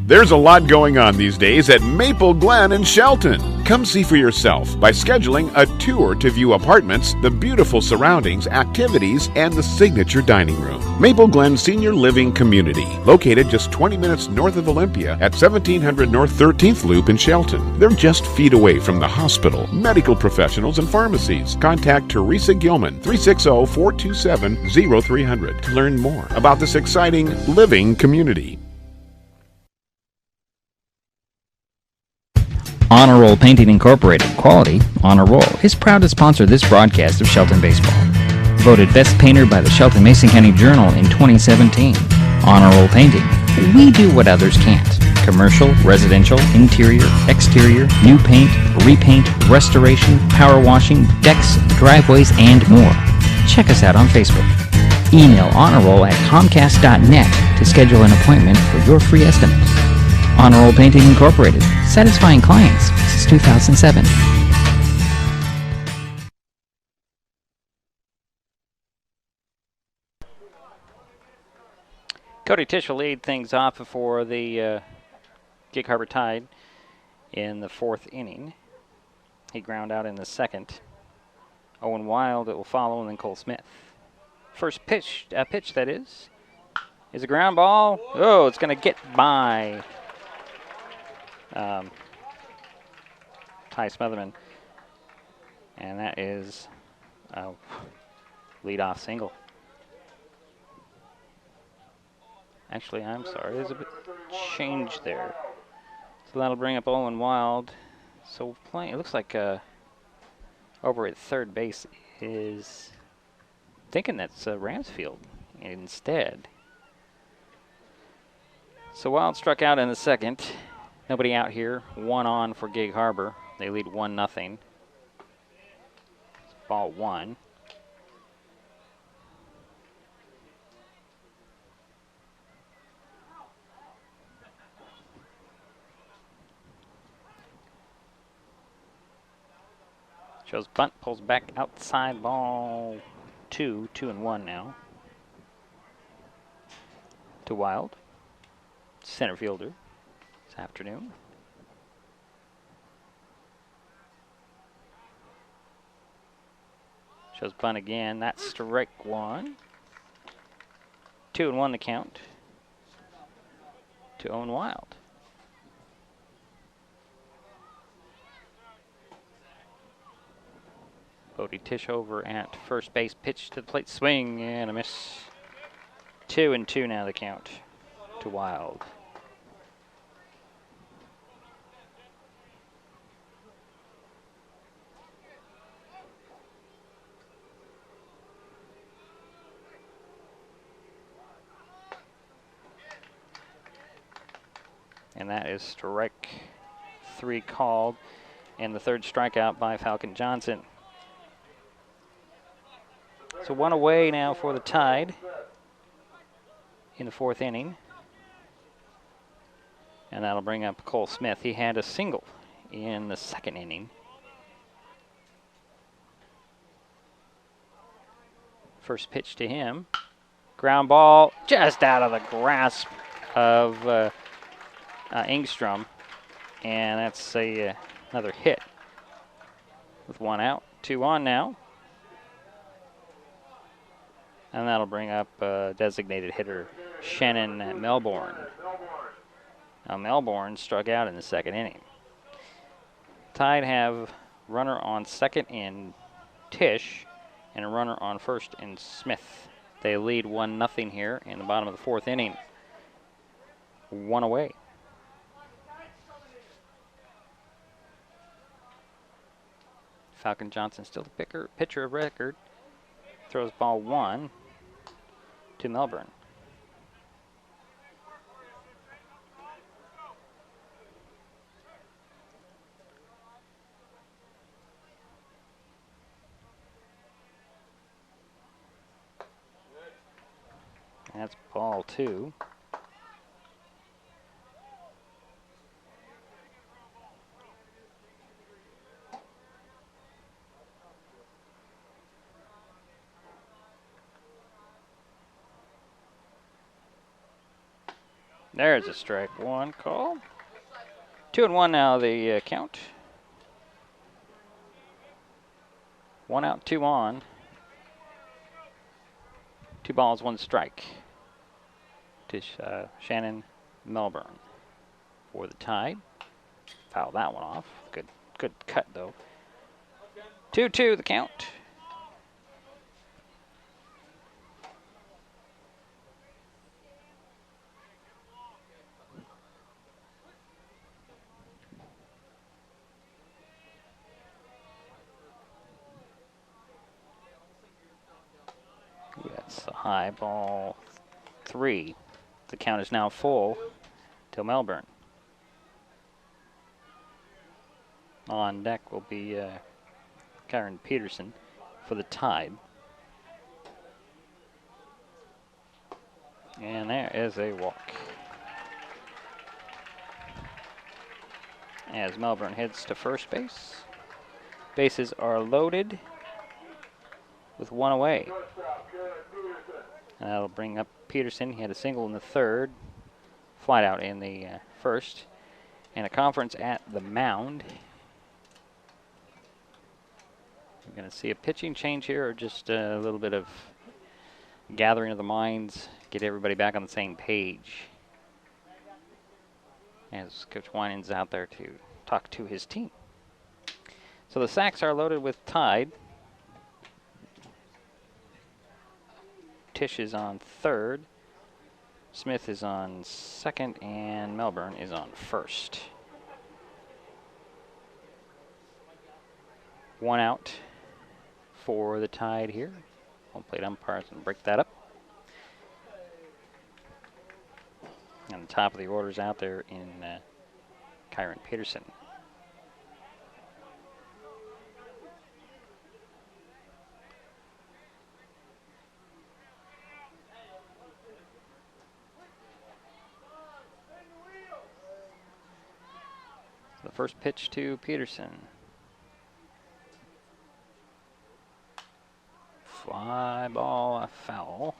There's a lot going on these days at Maple Glen in Shelton. Come see for yourself by scheduling a tour to view apartments, the beautiful surroundings, activities, and the signature dining room. Maple Glen Senior Living Community, located just 20 minutes north of Olympia at 1700 North 13th Loop in Shelton. They're just feet away from the hospital, medical professionals, and pharmacies. Contact Teresa Gilman, 360-427-0300 to learn more about this exciting living community. Honor Roll Painting Incorporated, quality, honor roll, is proud to sponsor this broadcast of Shelton Baseball. Voted Best Painter by the Shelton Mason County Journal in 2017. Honor Roll Painting. We do what others can't. Commercial, residential, interior, exterior, new paint, repaint, restoration, power washing, decks, driveways, and more. Check us out on Facebook. Email honorroll@comcast.net to schedule an appointment for your free estimate. Honor Roll Painting Incorporated, satisfying clients since 2007. Cody Tisch will lead things off for the Gig Harbor Tide in the 4th inning. He ground out in the 2nd. Owen Wild it will follow, and then Cole Smith. First pitch that is a ground ball. Oh, it's going to get by Ty Smotherman, and that is a leadoff single. Actually, I'm sorry, there's a bit change there. So that'll bring up Owen Wild. So playing, it looks like over at third base is thinking that's Ramsfield instead. So Wild struck out in the 2nd. Nobody out here. 1 on for Gig Harbor. They lead 1-0. Ball 1. Shows bunt, pulls back outside, ball 2, 2-1 now. To Wild. Center fielder this afternoon. Shows bunt again. That's strike 1. 2-1 the count to Owen Wild. Bodie Tisch over at first base. Pitch to the plate. Swing and a miss. 2-2 now the count to Wild. And that is strike 3 called, and the 3rd strikeout by Falcon Johnson. So 1 away now for the Tide in the 4th inning. And that'll bring up Cole Smith. He had a single in the 2nd inning. First pitch to him. Ground ball just out of the grasp of Engstrom, and that's another hit with 1 out. 2 on now. And that'll bring up designated hitter Shannon Melbourne. Now Melbourne struck out in the 2nd inning. Tide have runner on 2nd in Tisch and a runner on 1st in Smith. They lead 1-0 here in the bottom of the 4th inning. 1 away. Falcon Johnson still the pitcher of record. Throws ball 1 to Melbourne. That's ball 2. There's a strike 1 call. 2-1 now the count. 1 out, 2 on. 2 balls, 1 strike to Shannon Melbourne for the Tide. Foul that one off. Good cut though. 2-2 the count. That's a high ball 3. The count is now full to Melbourne. On deck will be Karen Peterson for the Tide. And there is a walk. As Melbourne heads to first base. Bases are loaded with 1 away. And that'll bring up Peterson. He had a single in the 3rd, flat out in the 1st, and a conference at the mound. We're going to see a pitching change here, or just a little bit of gathering of the minds, get everybody back on the same page. As Coach Winans out there to talk to his team. So the sacks are loaded with Tide. Tisch is on 3rd. Smith is on 2nd, and Melbourne is on 1st. 1 out for the Tide here. Home plate umpires can break that up. And the top of the order's out there in Kyron Peterson. The first pitch to Peterson. Fly ball, a foul.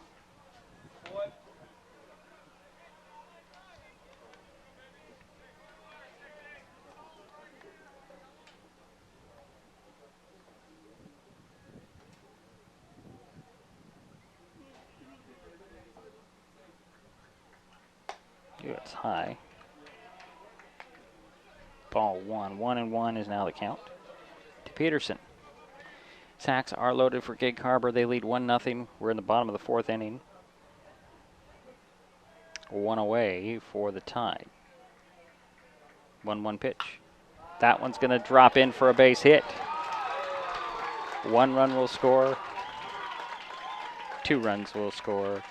It's high. Ball 1. 1-1 is now the count to Peterson. Sacks are loaded for Gig Harbor. They lead 1-0. We're in the bottom of the 4th inning. 1 away for the Tide. 1-1 pitch. That one's going to drop in for a base hit. 1 run will score. 2 runs will score.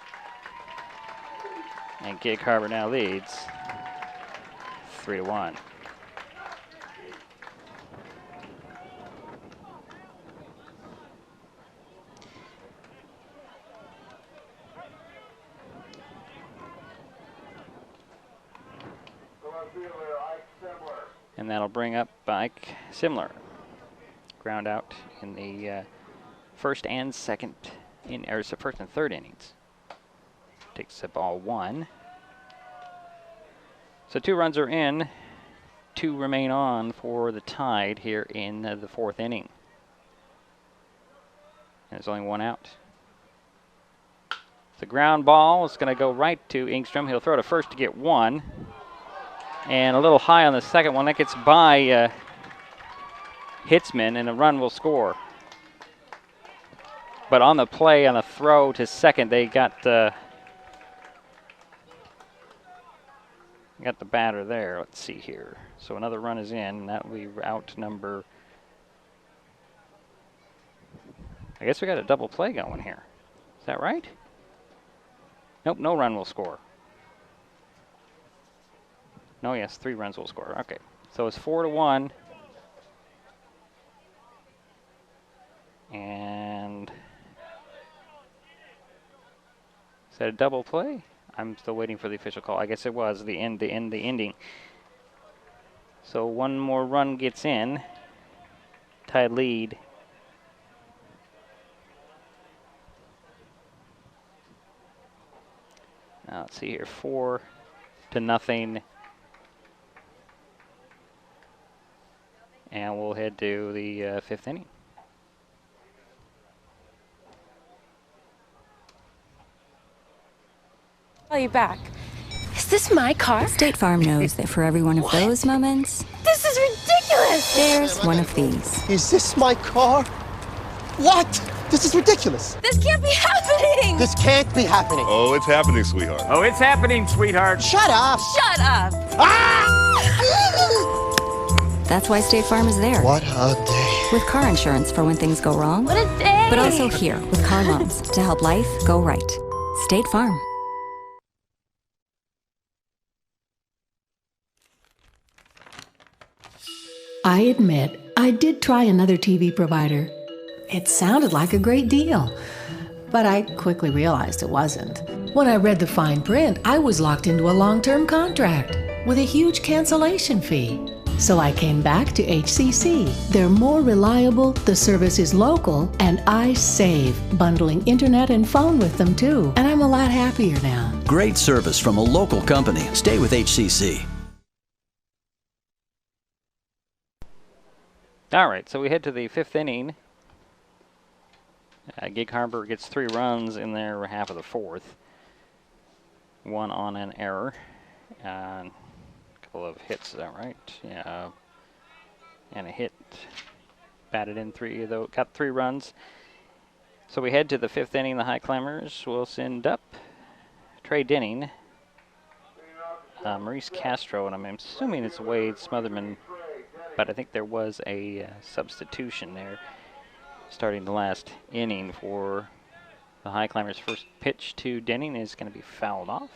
And Gig Harbor now leads 3-1. And that'll bring up Ike Simler. Ground out in the 1st and 2nd, or 1st and 3rd innings. takes the ball 1. So 2 runs are in. 2 remain on for the Tide here in the 4th inning. And there's only 1 out. The ground ball is going to go right to Ingstrom. He'll throw to first to get 1. And a little high on the second one. That gets by Hitzman, and a run will score. But on the play, on the throw to second, they got the batter there. Let's see here. So another run is in, and that will be out number. I guess we got a double play going here. Is that right? Nope, no run will score. No, yes, 3 runs will score. Okay, so it's 4-1. And is that a double play? I'm still waiting for the official call. I guess it was the ending. So 1 more run gets in. Tide lead. Now let's see here, 4-0. And we'll head to the 5th inning. Call you back. Is this my car? State Farm knows that for every one of those moments, This is ridiculous! there's one of these. Is this my car? What? This is ridiculous. This can't be happening! This can't be happening. Oh, it's happening, sweetheart. Oh, it's happening, sweetheart. Shut up! Shut up! That's why State Farm is there. What a day. With car insurance for when things go wrong, What a day! but also here with car loans to help life go right. State Farm. I admit, I did try another TV provider. It sounded like a great deal, but I quickly realized it wasn't. When I read the fine print, I was locked into a long-term contract with a huge cancellation fee. So I came back to HCC. They're more reliable, the service is local, and I save, bundling internet and phone with them too. And I'm a lot happier now. Great service from a local company. Stay with HCC. All right, so we head to the 5th inning. Gig Harbor gets 3 runs in their half of the 4th. 1 on an error. A couple of hits, is that right? Yeah. And a hit. Batted in 3, though. Got 3 runs. So we head to the 5th inning. The Highclimbers will send up Trey Denning, Maurice Castro, and I'm assuming it's Wade Smotherman, but I think there was a substitution there starting the last inning for the Highclimbers. First pitch to Denning is going to be fouled off.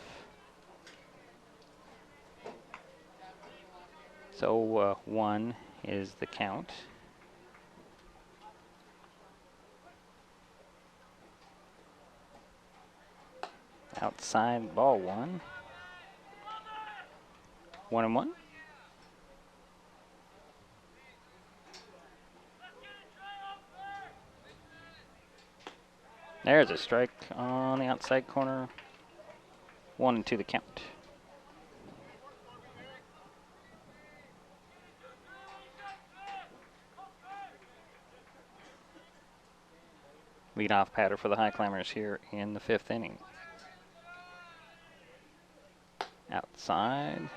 So 1 is the count. Outside, ball 1. 1-1. There's a strike on the outside corner. 1-2 the count. Leadoff batter for the Highclimbers here in the 5th inning. Outside.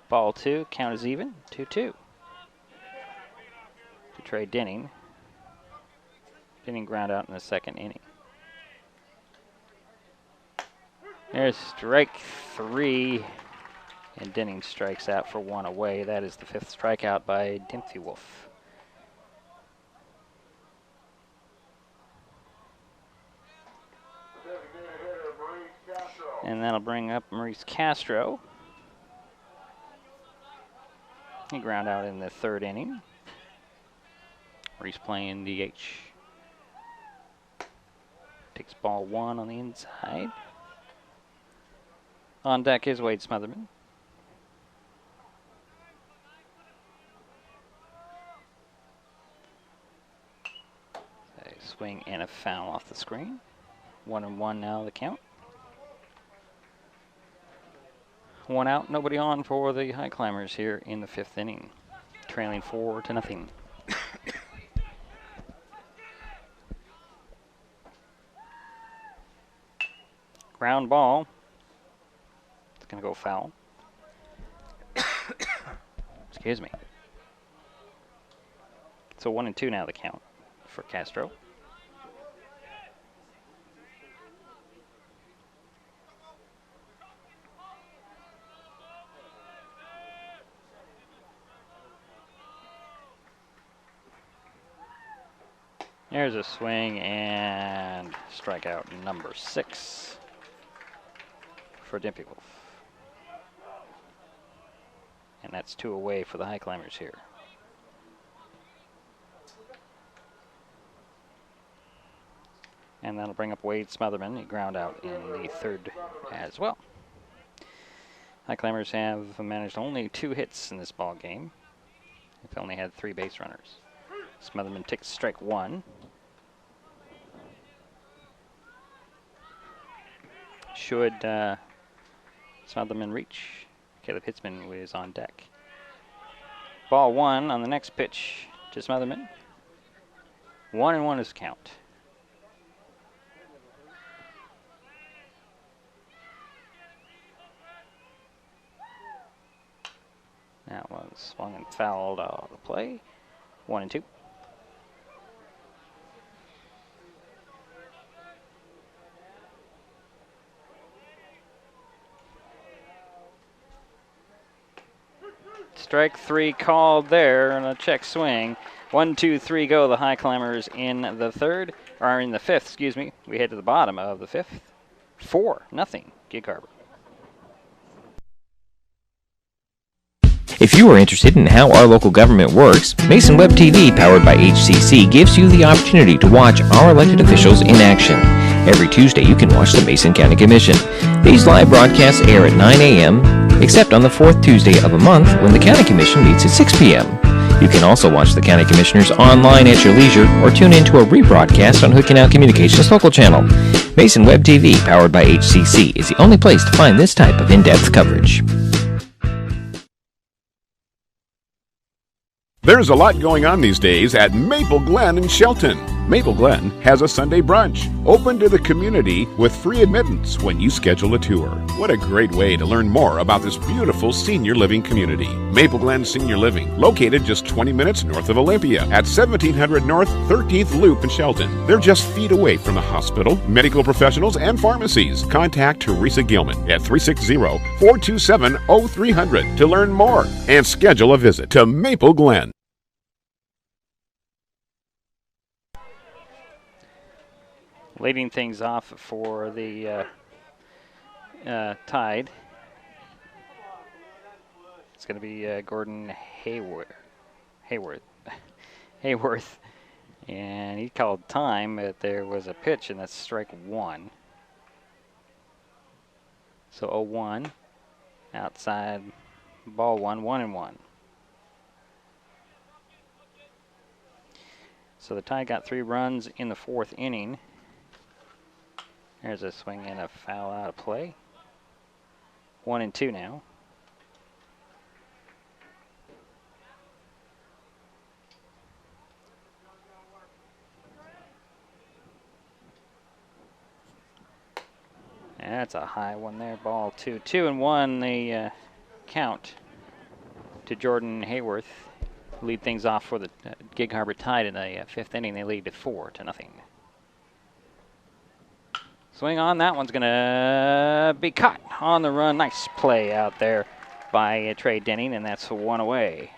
Ball 2. Count is even. 2-2. To Trey Denning. Denning ground out in the 2nd inning. There's strike 3. And Denning strikes out for 1 away. That is the 5th strikeout by Dempsey Wolf. And that'll bring up Maurice Castro. He ground out in the 3rd inning. Maurice playing DH. Takes ball 1 on the inside. On deck is Wade Smotherman. A swing and a foul off the screen. 1-1 now the count. One out, nobody on for the Highclimbers here in the 5th inning, trailing 4-0. Ground ball. It's going to go foul. Excuse me. So 1-2 now the count for Castro. There's a swing and strikeout number 6 for Dimpy Wolf. And that's 2 away for the Highclimbers here. And that'll bring up Wade Smotherman. He ground out in the 3rd as well. Highclimbers have managed only 2 hits in this ball game. They've only had 3 base runners. Smotherman takes strike 1. Should Smotherman reach, Caleb Hitzman is on deck. Ball 1 on the next pitch to Smotherman. 1-1 is the count. That one swung and fouled out of the play. 1-2. Strike 3 called there, and a check swing. 1, 2, 3 go. The Highclimbers in the 3rd, or in the 5th, excuse me. We head to the bottom of the 5th. 4-0, Gig Harbor. If you are interested in how our local government works, Mason Web TV, powered by HCC, gives you the opportunity to watch our elected officials in action. Every Tuesday, you can watch the Mason County Commission. These live broadcasts air at 9 a.m., except on the 4th Tuesday of a month when the County Commission meets at 6 p.m. You can also watch the County Commissioners online at your leisure or tune into a rebroadcast on Hood Canal Communications local channel. Mason Web TV, powered by HCC, is the only place to find this type of in-depth coverage. There's a lot going on these days at Maple Glen in Shelton. Maple Glen has a Sunday brunch open to the community with free admittance when you schedule a tour. What a great way to learn more about this beautiful senior living community. Maple Glen Senior Living, located just 20 minutes north of Olympia at 1700 North 13th Loop in Shelton. They're just feet away from the hospital, medical professionals, and pharmacies. Contact Teresa Gilman at 360-427-0300 to learn more and schedule a visit to Maple Glen. Leading things off for the Tide. It's going to be Gordon Hayworth. And he called time, but there was a pitch, and that's strike 1. So 0-1. Outside, ball 1, 1-1. So the Tide got 3 runs in the 4th inning. There's a swing and a foul out of play. 1-2 now. That's a high one there. Ball 2. 2-1 the count to Jordan Hayworth. Lead things off for the Gig Harbor Tide in the 5th inning. They lead to 4-0. Swing on, that one's going to be caught on the run. Nice play out there by Trey Denning, and that's 1 away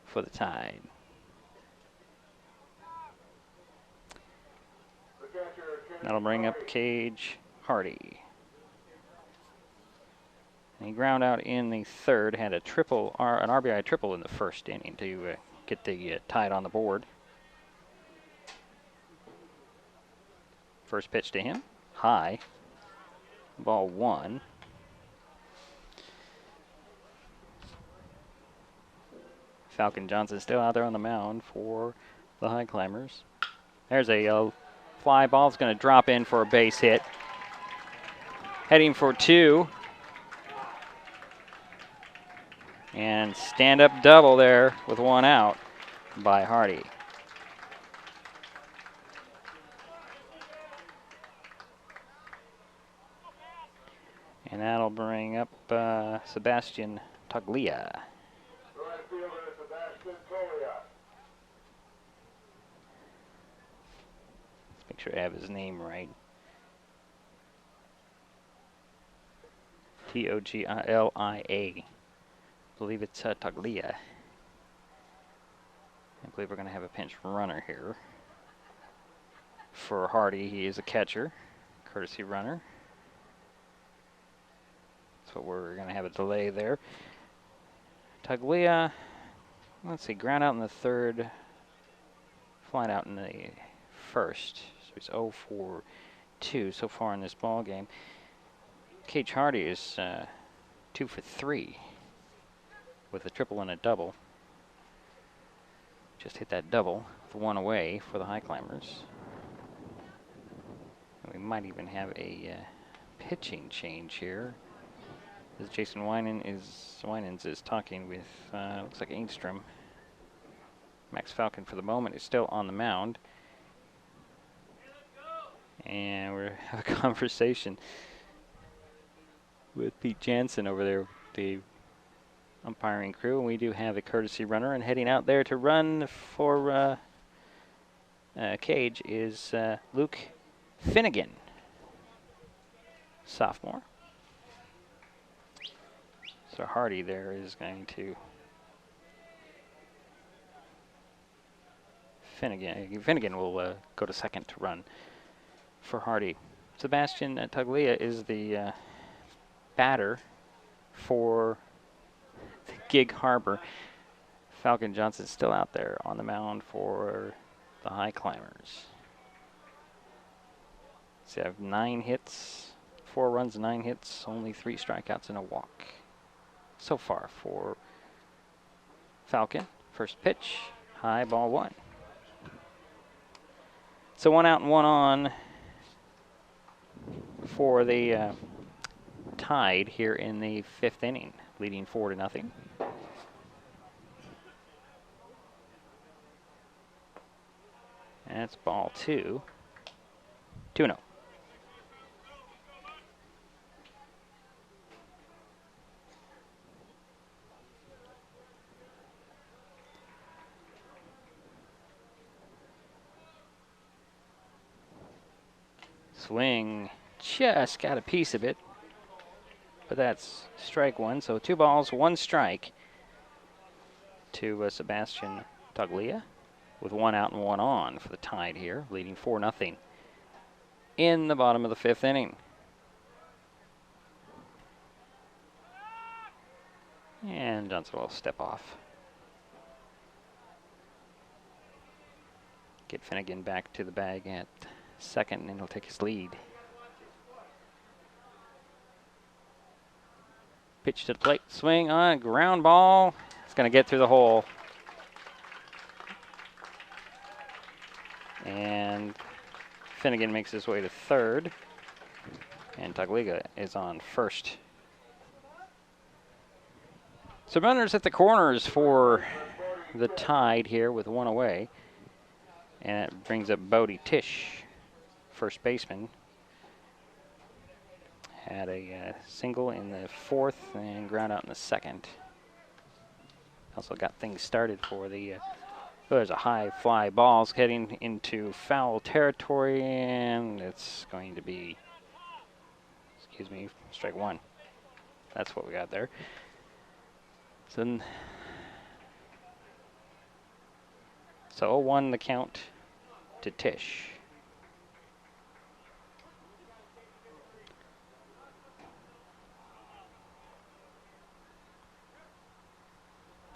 for the Tide. That'll bring up Cage Hardy. And he ground out in the 3rd, had a triple, an RBI triple in the 1st inning to get the Tide on the board. First pitch to him, high, ball 1. Falcon Johnson still out there on the mound for the Highclimbers. There's a fly ball. It's going to drop in for a base hit. heading for 2. And stand-up double there with 1 out by Hardy. And that'll bring up Sebastian Taglia. Let's make sure I have his name right. Toglia. I believe it's Taglia. I believe we're going to have a pinch runner here. For Hardy, he is a catcher, courtesy runner. So we're going to have a delay there. Taglia, let's see, ground out in the 3rd, flying out in the 1st. So he's 0 for 2 so far in this ball game. Cage Hardy is 2 for 3 with a triple and a double. Just hit that double with 1 away for the Highclimbers. We might even have a pitching change here. As Jason Winans is talking with, looks like Engstrom. Max Falcon for the moment is still on the mound. And we're having a conversation with Pete Jansen over there, the umpiring crew. And we do have a courtesy runner, and heading out there to run for Cage is Luke Finnegan, sophomore. So Hardy there is going to Finnegan will go to second to run for Hardy. Sebastian Taglia is the batter for the Gig Harbor. Falcon Johnson still out there on the mound for the Highclimbers. So I have 9 hits, 4 runs, 9 hits, only 3 strikeouts and a walk so far for Falcon. First pitch, high, ball 1. So 1 out and 1 on for the Tide here in the 5th inning, leading 4-0. And that's ball 2. 2-0. Swing, just got a piece of it, but that's strike 1. So 2 balls, 1 strike to Sebastian Taglia with 1 out and 1 on for the Tide here, leading 4-0 in the bottom of the 5th inning. And Johnson will step off. Get Finnegan back to the bag at second, and he'll take his lead. Pitch to the plate, swing on, ground ball. It's going to get through the hole. And Finnegan makes his way to third, and Taglia is on first. So runners at the corners for the Tide here with 1 away. And it brings up Bodie Tisch, first baseman. Had a single in the 4th and ground out in the 2nd. Also got things started for the, there's a high fly ball heading into foul territory, and it's going to be, excuse me, strike 1. That's what we got there. So 0-1 the count to Tisch.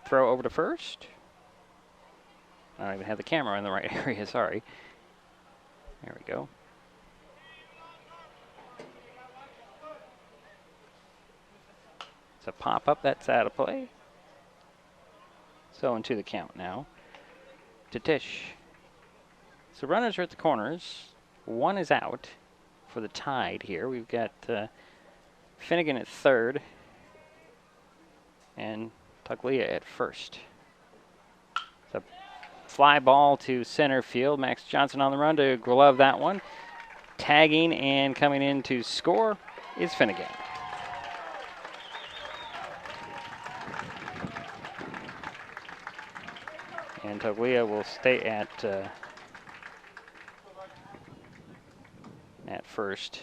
Throw over to first. I don't even have the camera in the right area, sorry. There we go. It's a pop-up that's out of play. So into the count now to Tisch. So runners are at the corners. 1 is out for the Tide here. We've got Finnegan at third. And Tuglia at first. So fly ball to center field. Max Johnson on the run to glove that one. Tagging and coming in to score is Finnegan. And Tuglia will stay at first.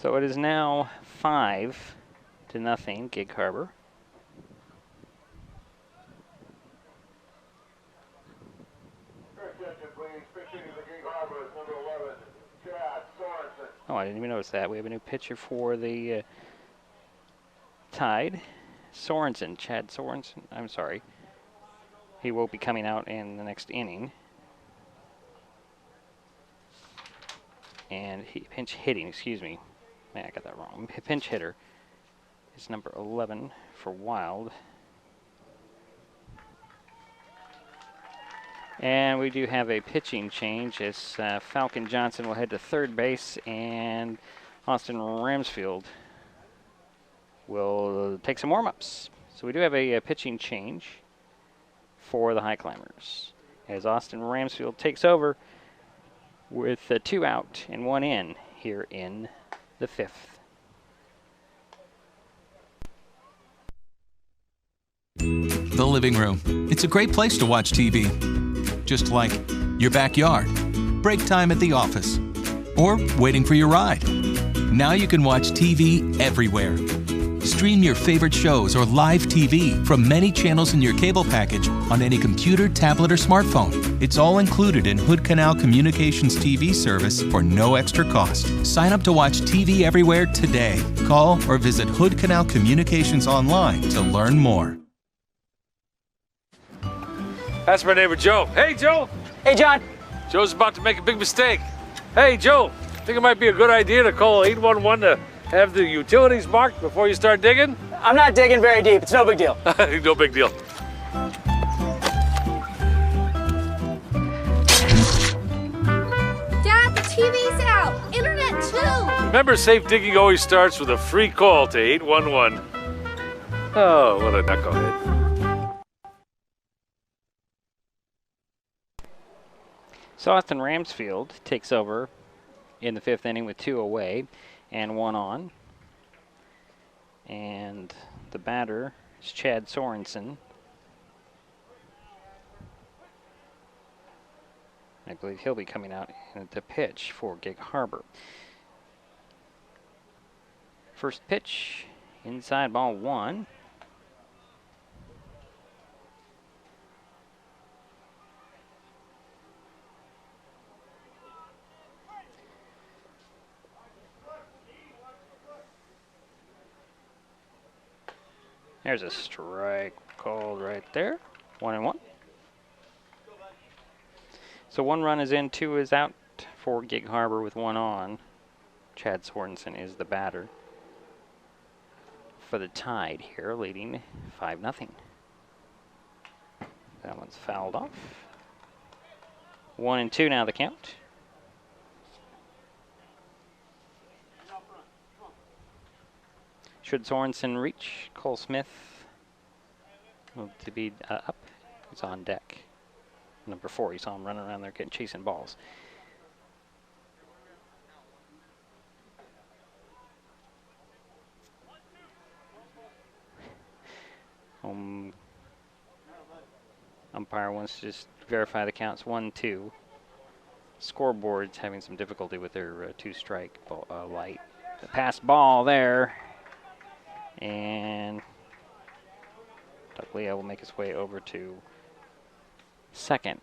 So it is now 5-0, Gig Harbor. Oh, I didn't even notice that. We have a new pitcher for the Tide. Sorensen, Chad Sorensen. I'm sorry. He will be coming out in the next inning. And pinch hitting, excuse me. Man, I got that wrong. Pinch hitter is number 11 for Wild. And we do have a pitching change as Falcon Johnson will head to third base and Austin Ramsfield will take some warm-ups. So we do have a pitching change for the Highclimbers as Austin Ramsfield takes over with 2 out and 1 in here in the 5th. The living room. It's a great place to watch TV. Just like your backyard, break time at the office, or waiting for your ride. Now you can watch TV everywhere. Stream your favorite shows or live TV from many channels in your cable package on any computer, tablet, or smartphone. It's all included in Hood Canal Communications TV service for no extra cost. Sign up to watch TV everywhere today. Call or visit Hood Canal Communications online to learn more. That's my neighbor Joe. Hey, Joe. Hey, John. Joe's about to make a big mistake. Hey, Joe. Think it might be a good idea to call 811 to have the utilities marked before you start digging? I'm not digging very deep. It's no big deal. No big deal. Dad, the TV's out. Internet too. Remember, safe digging always starts with a free call to 811. Oh, what a knucklehead. So Austin Ramsfield takes over in the 5th inning with 2 away and 1 on. And the batter is Chad Sorensen. I believe he'll be coming out to pitch for Gig Harbor. First pitch, inside ball 1. There's a strike called right there. 1-1. So 1 run is in, 2 is out for Gig Harbor with 1 on. Chad Sorensen is the batter for the Tide here, leading 5-0. That one's fouled off. 1-2 now the count. Should Sorensen reach, Cole Smith to be up. He's on deck. Number 4, you saw him running around there chasing balls. Umpire wants to just verify the counts. 1-2. Scoreboard's having some difficulty with their 2-strike light. The pass ball there. And Tuglia will make his way over to second.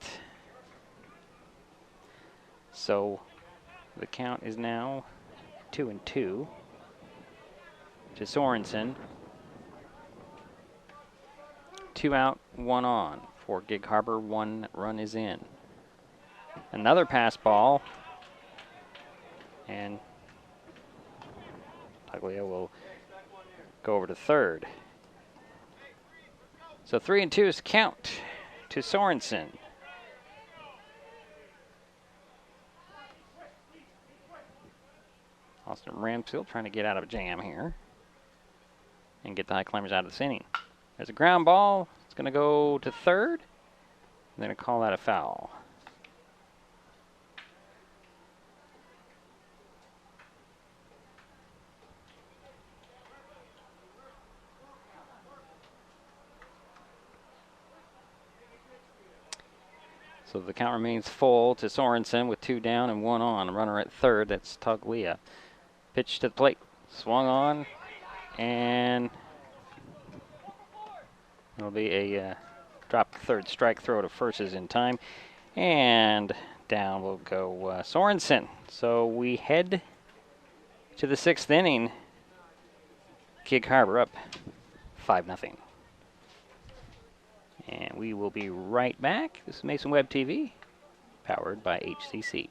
So the count is now 2-2 to Sorensen. 2 out, 1 on for Gig Harbor. 1 run is in. Another pass ball. And Tuglia will go over to third. So 3-2 is count to Sorensen. Austin Ramsfield trying to get out of a jam here and get the Highclimbers out of this inning. There's a ground ball. It's going to go to third. They're going to call that a foul. So the count remains full to Sorensen with 2 down and 1 on. A runner at third, that's Tuglia. Pitch to the plate, swung on, and it'll be a drop third strike throw to first is in time. And down will go Sorensen. So we head to the 6th inning. Gig Harbor up 5-0. And we will be right back. This is Mason Web TV, powered by HCC.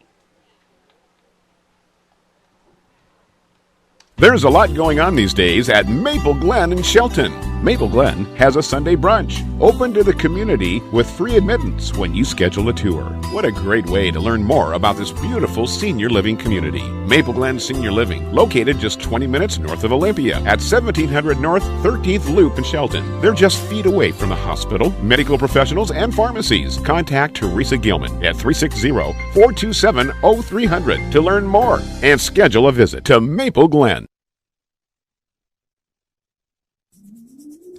There's a lot going on these days at Maple Glen in Shelton. Maple Glen has a Sunday brunch open to the community with free admittance when you schedule a tour. What a great way to learn more about this beautiful senior living community. Maple Glen Senior Living, located just 20 minutes north of Olympia at 1700 North 13th Loop in Shelton. They're just feet away from the hospital, medical professionals, and pharmacies. Contact Teresa Gilman at 360-427-0300 to learn more and schedule a visit to Maple Glen.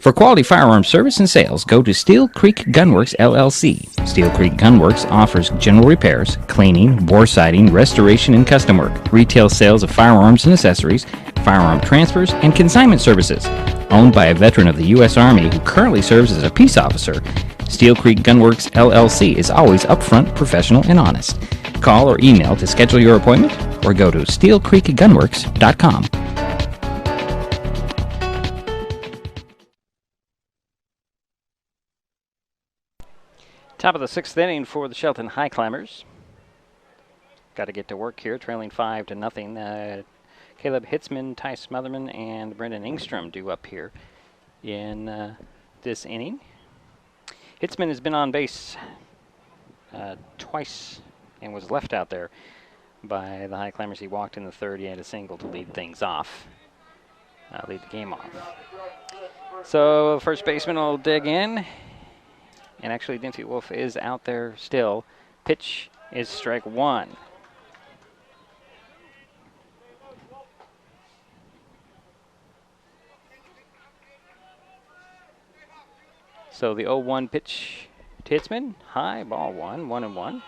For quality firearm service and sales, go to Steel Creek Gunworks, LLC. Steel Creek Gunworks offers general repairs, cleaning, bore sighting, restoration, and custom work, retail sales of firearms and accessories, firearm transfers, and consignment services. Owned by a veteran of the U.S. Army who currently serves as a peace officer, Steel Creek Gunworks, LLC is always upfront, professional, and honest. Call or email to schedule your appointment or go to steelcreekgunworks.com. Top of the 6th inning for the Shelton Highclimbers. Got to get to work here, trailing 5-0. Caleb Hitzman, Ty Smotherman, and Brendan Ingstrom due up here in this inning. Hitzman has been on base twice and was left out there by the Highclimbers. He walked in the third. He had a single to lead things off, lead the game off. So first baseman will dig in. And actually, Dinty Wolf is out there still. Pitch is strike 1. So the 0-1 pitch to Hitzman. High, ball 1, 1-1.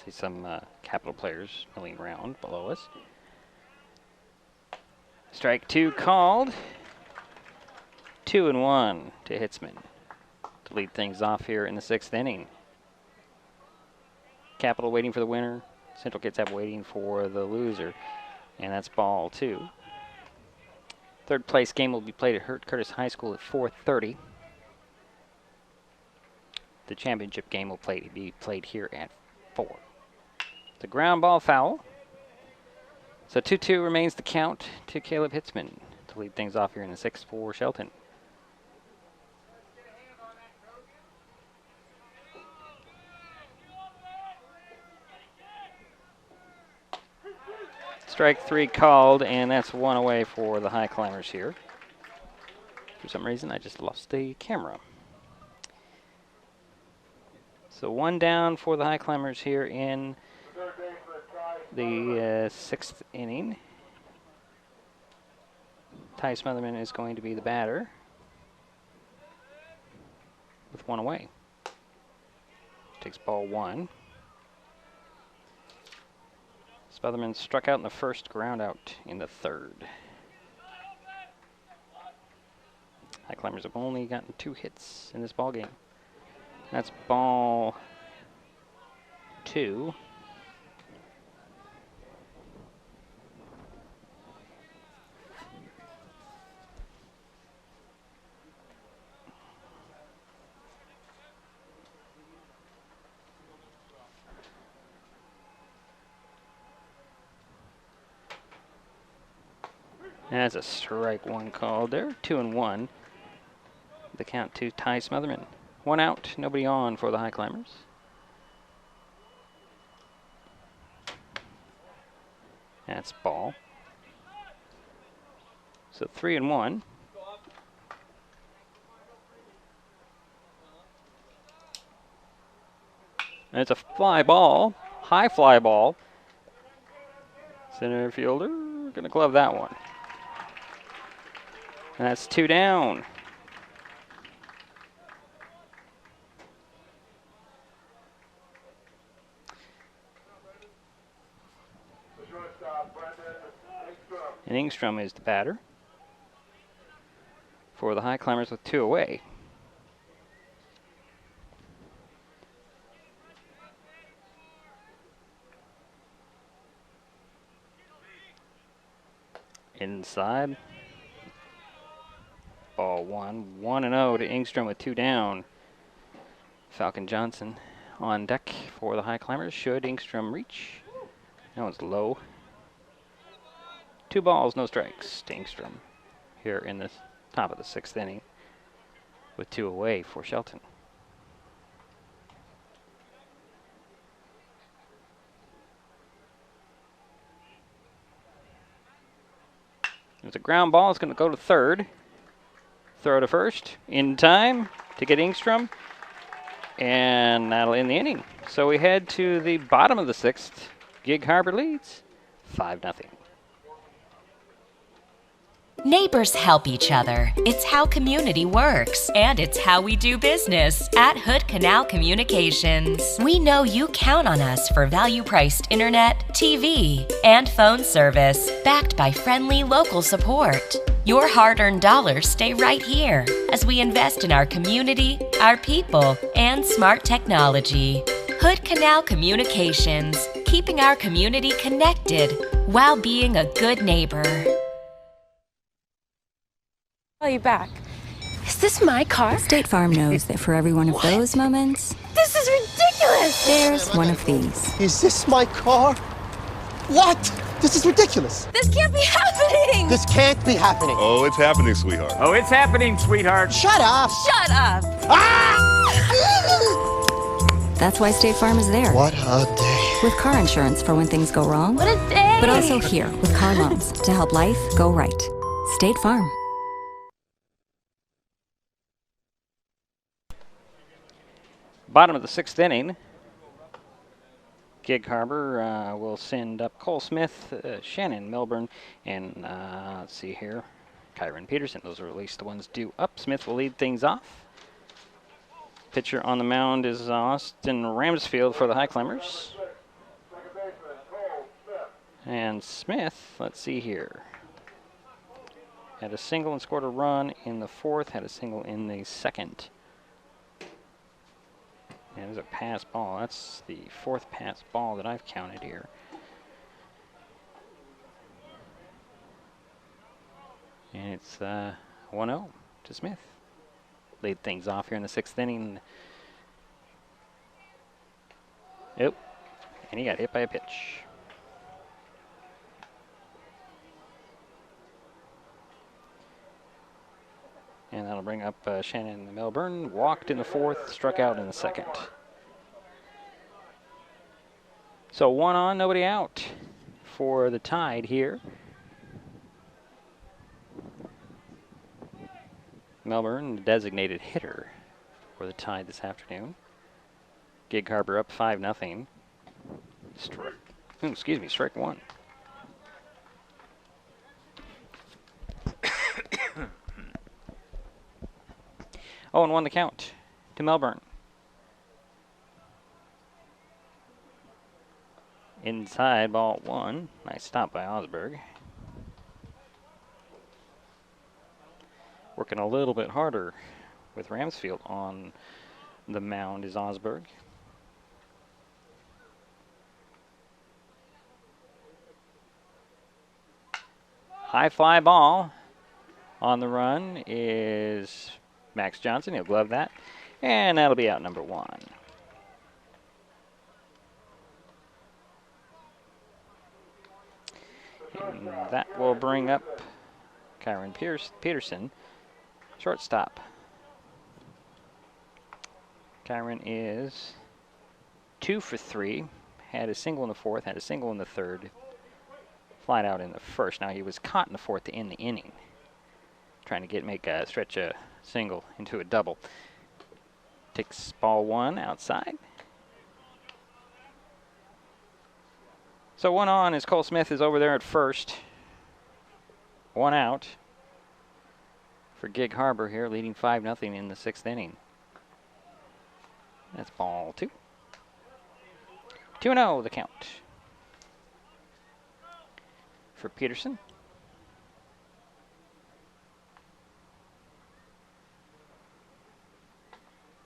See some Capital players milling around below us. Strike 2 called. 2-1 to Hitzman to lead things off here in the 6th inning. Capital waiting for the winner. Central Kitsap waiting for the loser. And that's ball 2. Third place game will be played at Hurt Curtis High School at 4:30. The championship game will be played here at 4. The ground ball foul. So 2-2 remains the count to Caleb Hitzman to lead things off here in the 6th for Shelton. Strike 3 called, and that's 1 away for the Highclimbers here. For some reason, I just lost the camera. So 1 down for the Highclimbers here in the 6th inning. Ty Smotherman is going to be the batter with 1 away. Takes ball 1. Smotherman struck out in the first, ground out in the 3rd. Highclimbers have only gotten 2 hits in this ball game. That's ball 2. That's a strike 1 called there. 2-1. The count to Ty Smotherman. 1 out, nobody on for the Highclimbers. That's ball. So 3-1. And it's a fly ball, high fly ball. Center fielder gonna glove that one. And that's 2 down. And Ingstrom is the batter for the Highclimbers with 2 away. Inside. Ball 1. 1-0 to Ingstrom with 2 down. Falcon Johnson on deck for the Highclimbers. Should Ingstrom reach? That one's low. 2 balls, no strikes to Ingstrom here in the top of the 6th inning with 2 away for Shelton. There's a ground ball. It's going to go to third. Throw to first in time to get Ingstrom. And that'll end the inning. So we head to the bottom of the 6th. Gig Harbor leads 5-0. Neighbors help each other. It's how community works, and it's how we do business at Hood Canal Communications. We know you count on us for value-priced internet, TV, and phone service, backed by friendly local support. Your hard-earned dollars stay right here as we invest in our community, our people, and smart technology. Hood Canal Communications, keeping our community connected while being a good neighbor. Call you back. Is this my car? State Farm knows that for every one of those moments, This is ridiculous! there's one of these. Is this my car? What? This is ridiculous. This can't be happening! This can't be happening. Oh, it's happening, sweetheart. Oh, it's happening, sweetheart. Shut up! Shut up! That's why State Farm is there. What a day. With car insurance for when things go wrong, What a day! but also here with car loans to help life go right. State Farm. Bottom of the 6th inning. Gig Harbor will send up Cole Smith, Shannon Milburn, and let's see here, Kyron Peterson. Those are at least the ones due up. Smith will lead things off. Pitcher on the mound is Austin Ramsfield for the Highclimbers. And Smith, let's see here, had a single and scored a run in the 4th, had a single in the 2nd. And there's a pass ball. That's the 4th pass ball that I've counted here. And it's 1-0 to Smith. Lead things off here in the 6th inning. Yep. And he got hit by a pitch. And that'll bring up Shannon Milburn. Walked in the 4th, struck out in the 2nd. So 1 on, nobody out for the Tide here. Milburn, the designated hitter for the Tide this afternoon. Gig Harbor up 5-0. Strike 1. Oh, and 1 the count to Melbourne. Inside, ball 1. Nice stop by Osberg. Working a little bit harder with Ramsfield on the mound is Osberg. High fly ball on the run is Max Johnson. He'll glove that. And that'll be out number 1. And that will bring up Kyron Peterson, shortstop. Kyron is 2 for 3. Had a single in the 4th, had a single in the 3rd. flied out in the first. Now he was caught in the fourth to end the inning, trying to stretch a single into a double. Takes ball one outside. So 1 on as Cole Smith is over there at first. 1 out for Gig Harbor here, leading 5-0 in the 6th inning. That's ball 2. 2-0 the count for Peterson.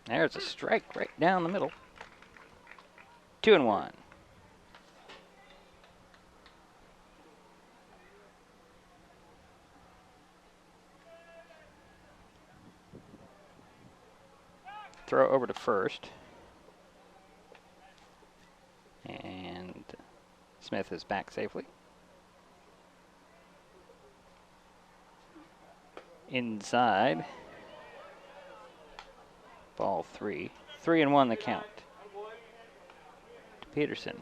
There's a strike right down the middle. 2-1. Throw over to first. And Smith is back safely. Inside. Ball 3. 3-1 the count to Peterson.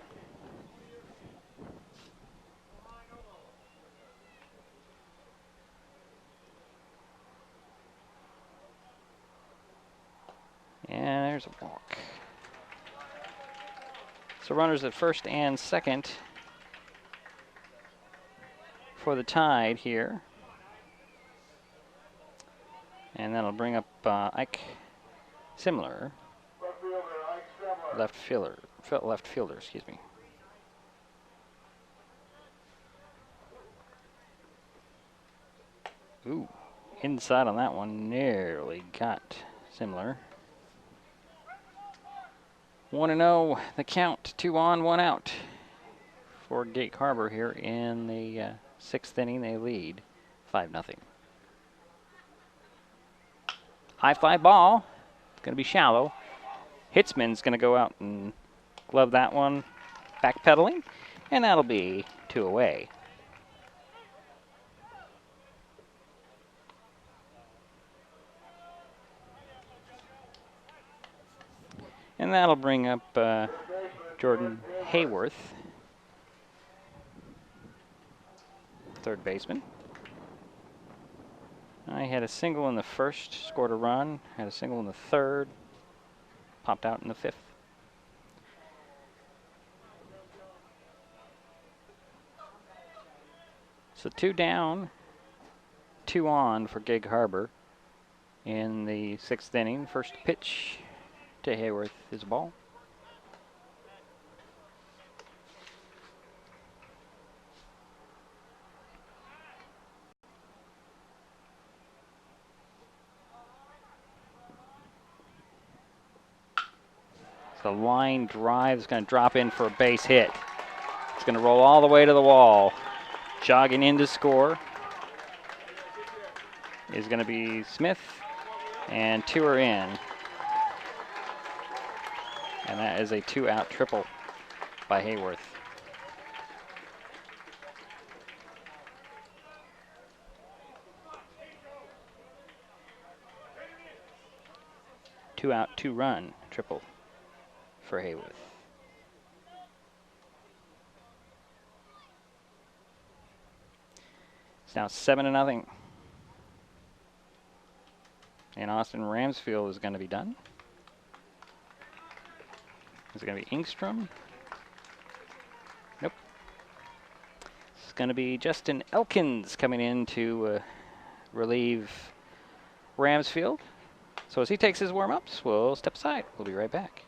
And there's a walk. So runners at first and second for the Tide here. And that'll bring up Ike Simler, left fielder, excuse me. Ooh, inside on that one, nearly got Simler. 1-0, the count, 2 on, 1 out for Gig Harbor here in the 6th inning. They lead 5-0. High fly ball. It's going to be shallow. Hitzman's going to go out and glove that one, backpedaling, and that'll be 2 away. And that'll bring up Jordan Hayworth, third baseman. I had a single in the first, scored a run, had a single in the third, popped out in the 5th. So 2 down, 2 on for Gig Harbor in the 6th inning. First pitch to Hayworth is a ball. The line drive is going to drop in for a base hit. It's going to roll all the way to the wall. Jogging in to score is going to be Smith, and 2 are in. And that is a 2-out triple by Hayworth. Two-out, 2-run triple for Hayworth. It's now 7-0. And Austin Ramsfield is going to be done. Is it going to be Ingstrom? Nope. It's going to be Justin Elkins coming in to relieve Ramsfield. So as he takes his warm-ups, we'll step aside. We'll be right back.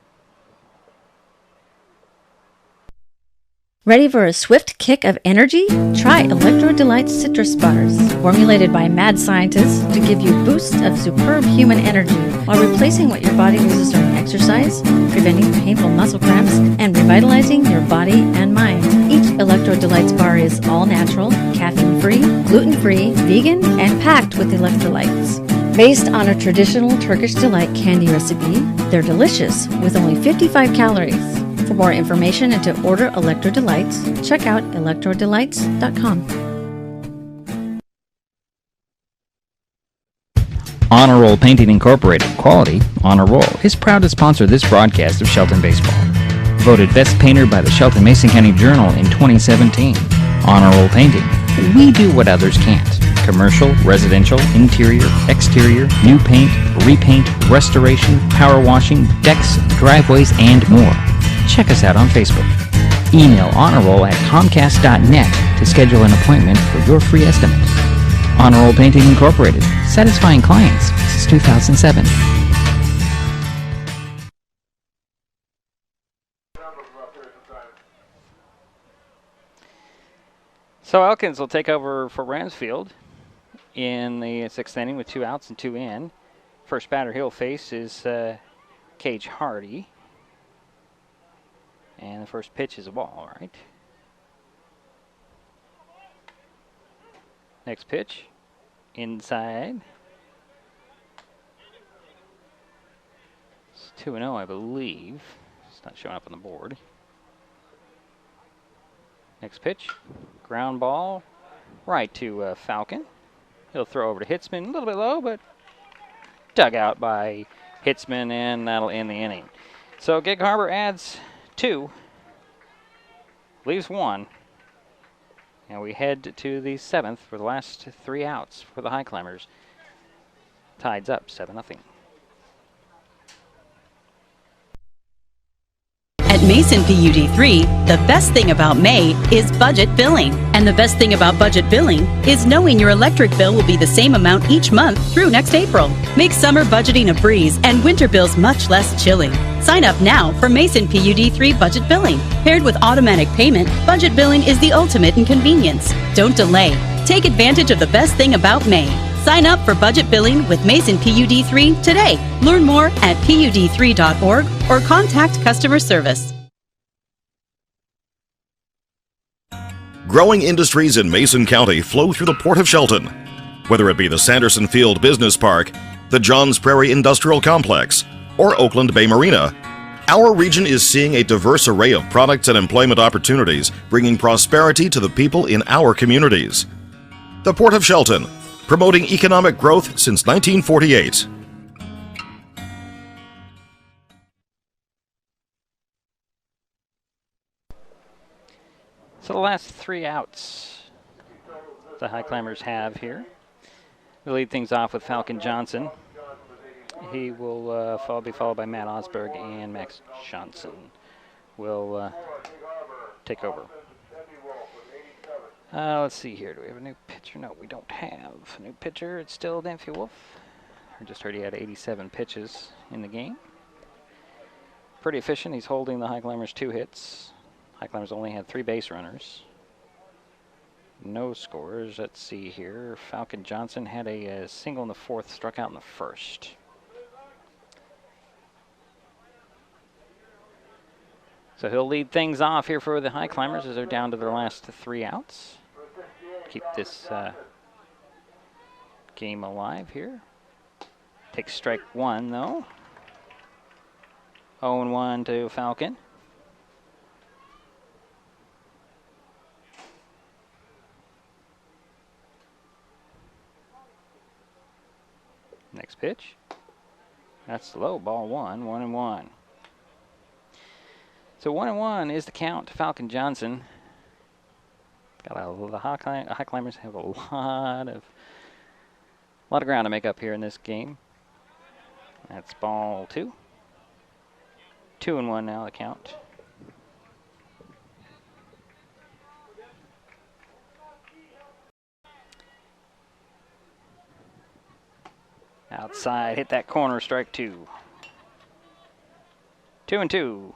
Ready for a swift kick of energy? Try Electro Delight Citrus Bars, formulated by mad scientists to give you boosts of superb human energy while replacing what your body loses during exercise, preventing painful muscle cramps, and revitalizing your body and mind. Each Electro Delights bar is all natural, caffeine-free, gluten-free, vegan, and packed with electrolytes. Based on a traditional Turkish delight candy recipe, they're delicious with only 55 calories. For more information and to order Electro Delights, check out electrodelights.com. Honor Roll Painting Incorporated, quality Honor Roll, is proud to sponsor this broadcast of Shelton Baseball. Voted Best Painter by the Shelton Mason County Journal in 2017. Honor Roll Painting. We do what others can't. Commercial, residential, interior, exterior, new paint, repaint, restoration, power washing, decks, driveways, and more. Check us out on Facebook. Email honorroll@comcast.net to schedule an appointment for your free estimate. Honor Roll Painting Incorporated, satisfying clients since 2007. So Elkins will take over for Ramsfield in the sixth inning with 2 outs and 2 in. First batter he'll face is Cage Hardy. And the first pitch is a ball, all right? Next pitch, inside. It's 2-0, I believe. It's not showing up on the board. Next pitch, ground ball, right to Falcon. He'll throw over to Hitzman, a little bit low, but dug out by Hitzman, and that'll end the inning. So Gig Harbor adds 2, leaves 1, and we head to the 7th for the last 3 outs for the Highclimbers. Tides up 7-0. At Mason PUD3, the best thing about May is budget billing. And the best thing about budget billing is knowing your electric bill will be the same amount each month through next April. Make summer budgeting a breeze and winter bills much less chilling. Sign up now for Mason PUD3 budget billing. Paired with automatic payment, budget billing is the ultimate in convenience. Don't delay. Take advantage of the best thing about May. Sign up for budget billing with Mason PUD3 today. Learn more at PUD3.org or contact customer service. Growing industries in Mason County flow through the Port of Shelton. Whether it be the Sanderson Field Business Park, the Johns Prairie Industrial Complex, or Oakland Bay Marina, our region is seeing a diverse array of products and employment opportunities, bringing prosperity to the people in our communities. The Port of Shelton, promoting economic growth since 1948. So the last 3 outs the Highclimbers have here. We'll lead things off with Falcon Johnson. He will be followed by Matt Osberg, and Max Johnson will take over. Let's see here. Do we have a new pitcher? No, we don't have a new pitcher. It's still Dancy Wolf. I just heard he had 87 pitches in the game. Pretty efficient. He's holding the Highclimbers 2 hits. Highclimbers only had 3 base runners. No scores. Let's see here. Falcon Johnson had a single in the 4th, struck out in the 1st. So he'll lead things off here for the Highclimbers as they're down to their last 3 outs. Keep this game alive here. Takes strike 1 though. 0-1 to Falcon. Next pitch. That's low, ball 1, 1-1. So 1-1 is the count to Falcon Johnson. The Highclimbers have a lot of ground to make up here in this game. That's ball 2. 2-1 now the count. Outside, hit that corner, strike 2. 2-2.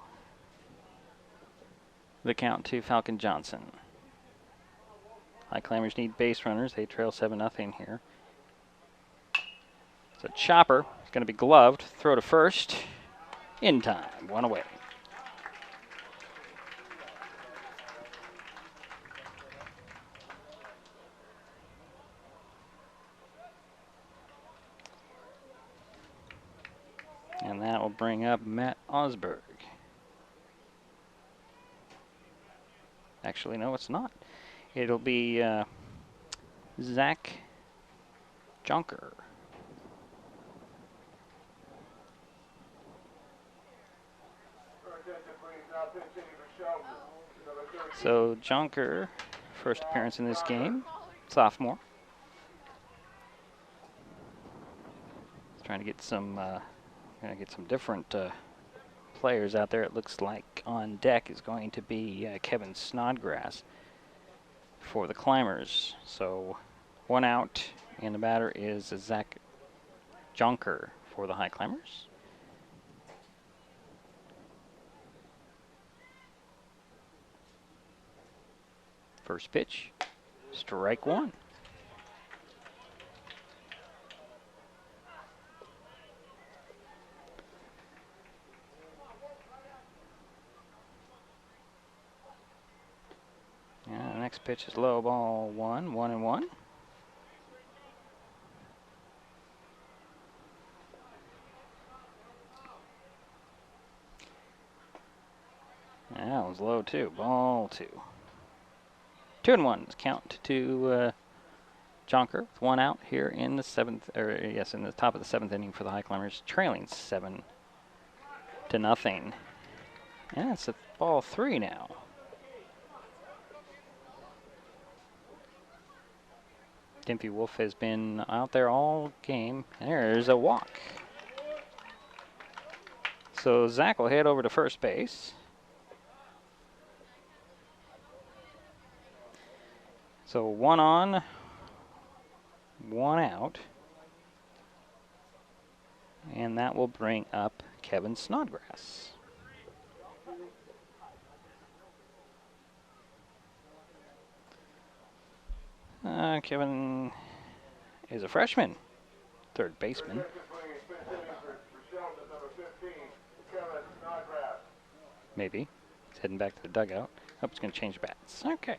The count to Falcon Johnson. Highclimbers need base runners. They trail 7-0 here. It's a chopper. It's going to be gloved. Throw to first. In time. 1 away. And that will bring up Matt Osberg. Actually, no, it's not. It'll be Zach Jonker. So Jonker first appearance in this game, sophomore. Trying to get some different players out there. It looks like on deck is going to be Kevin Snodgrass for the Climbers. So 1 out, and the batter is Zach Jonker for the Highclimbers. First pitch, strike 1. Yeah, the next pitch is low, ball 1, 1-1. Yeah, it was low too, ball 2. 2-1 count to Jonker with 1 out here in the in the top of the 7th inning for the Highclimbers, trailing 7-0. Yeah, it's a ball 3 now. Dimpy Wolf has been out there all game. There's a walk. So Zach will head over to first base. So 1 on, 1 out. And that will bring up Kevin Snodgrass. Kevin is a freshman, third baseman. Maybe. He's heading back to the dugout. Hope he's going to change bats. Okay.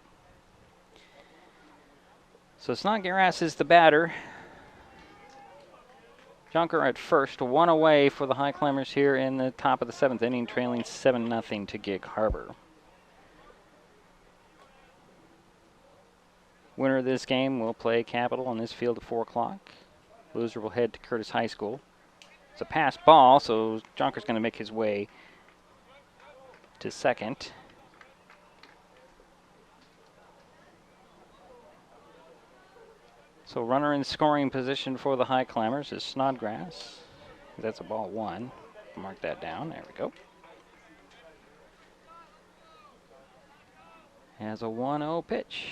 So Snodgrass is the batter. Jonker at first, 1 away for the Highclimbers here in the top of the 7th inning, trailing 7-0 to Gig Harbor. Winner of this game will play Capital on this field at 4 o'clock. Loser will head to Curtis High School. It's a pass ball, so Jonker's going to make his way to second. So runner in scoring position for the Highclimbers is Snodgrass. That's a ball 1. Mark that down. There we go. Has a 1-0 pitch.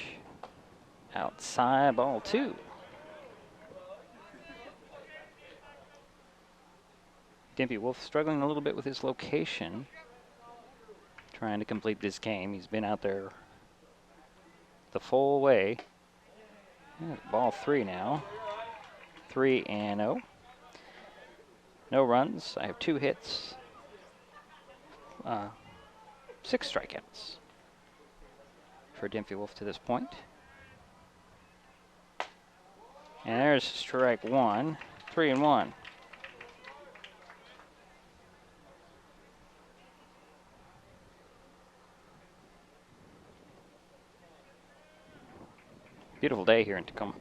Outside, ball 2. Dimpy Wolf struggling a little bit with his location. Trying to complete this game. He's been out there the full way. Yeah, ball 3 now. 3-0. No runs. I have 2 hits. 6 strikeouts for Dimpy Wolf to this point. And there's strike 1. 3-1. Beautiful day here in Tacoma.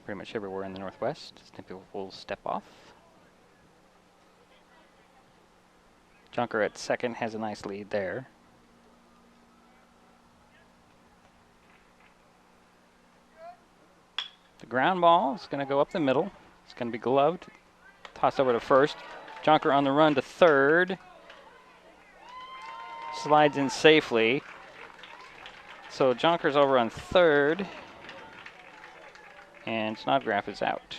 Pretty much everywhere in the Northwest. Dimpy will step off. Jonker at second has a nice lead there. The ground ball is going to go up the middle. It's going to be gloved. Tossed over to first. Jonker on the run to third. Slides in safely. So Jonker's over on third. And Snodgrass is out.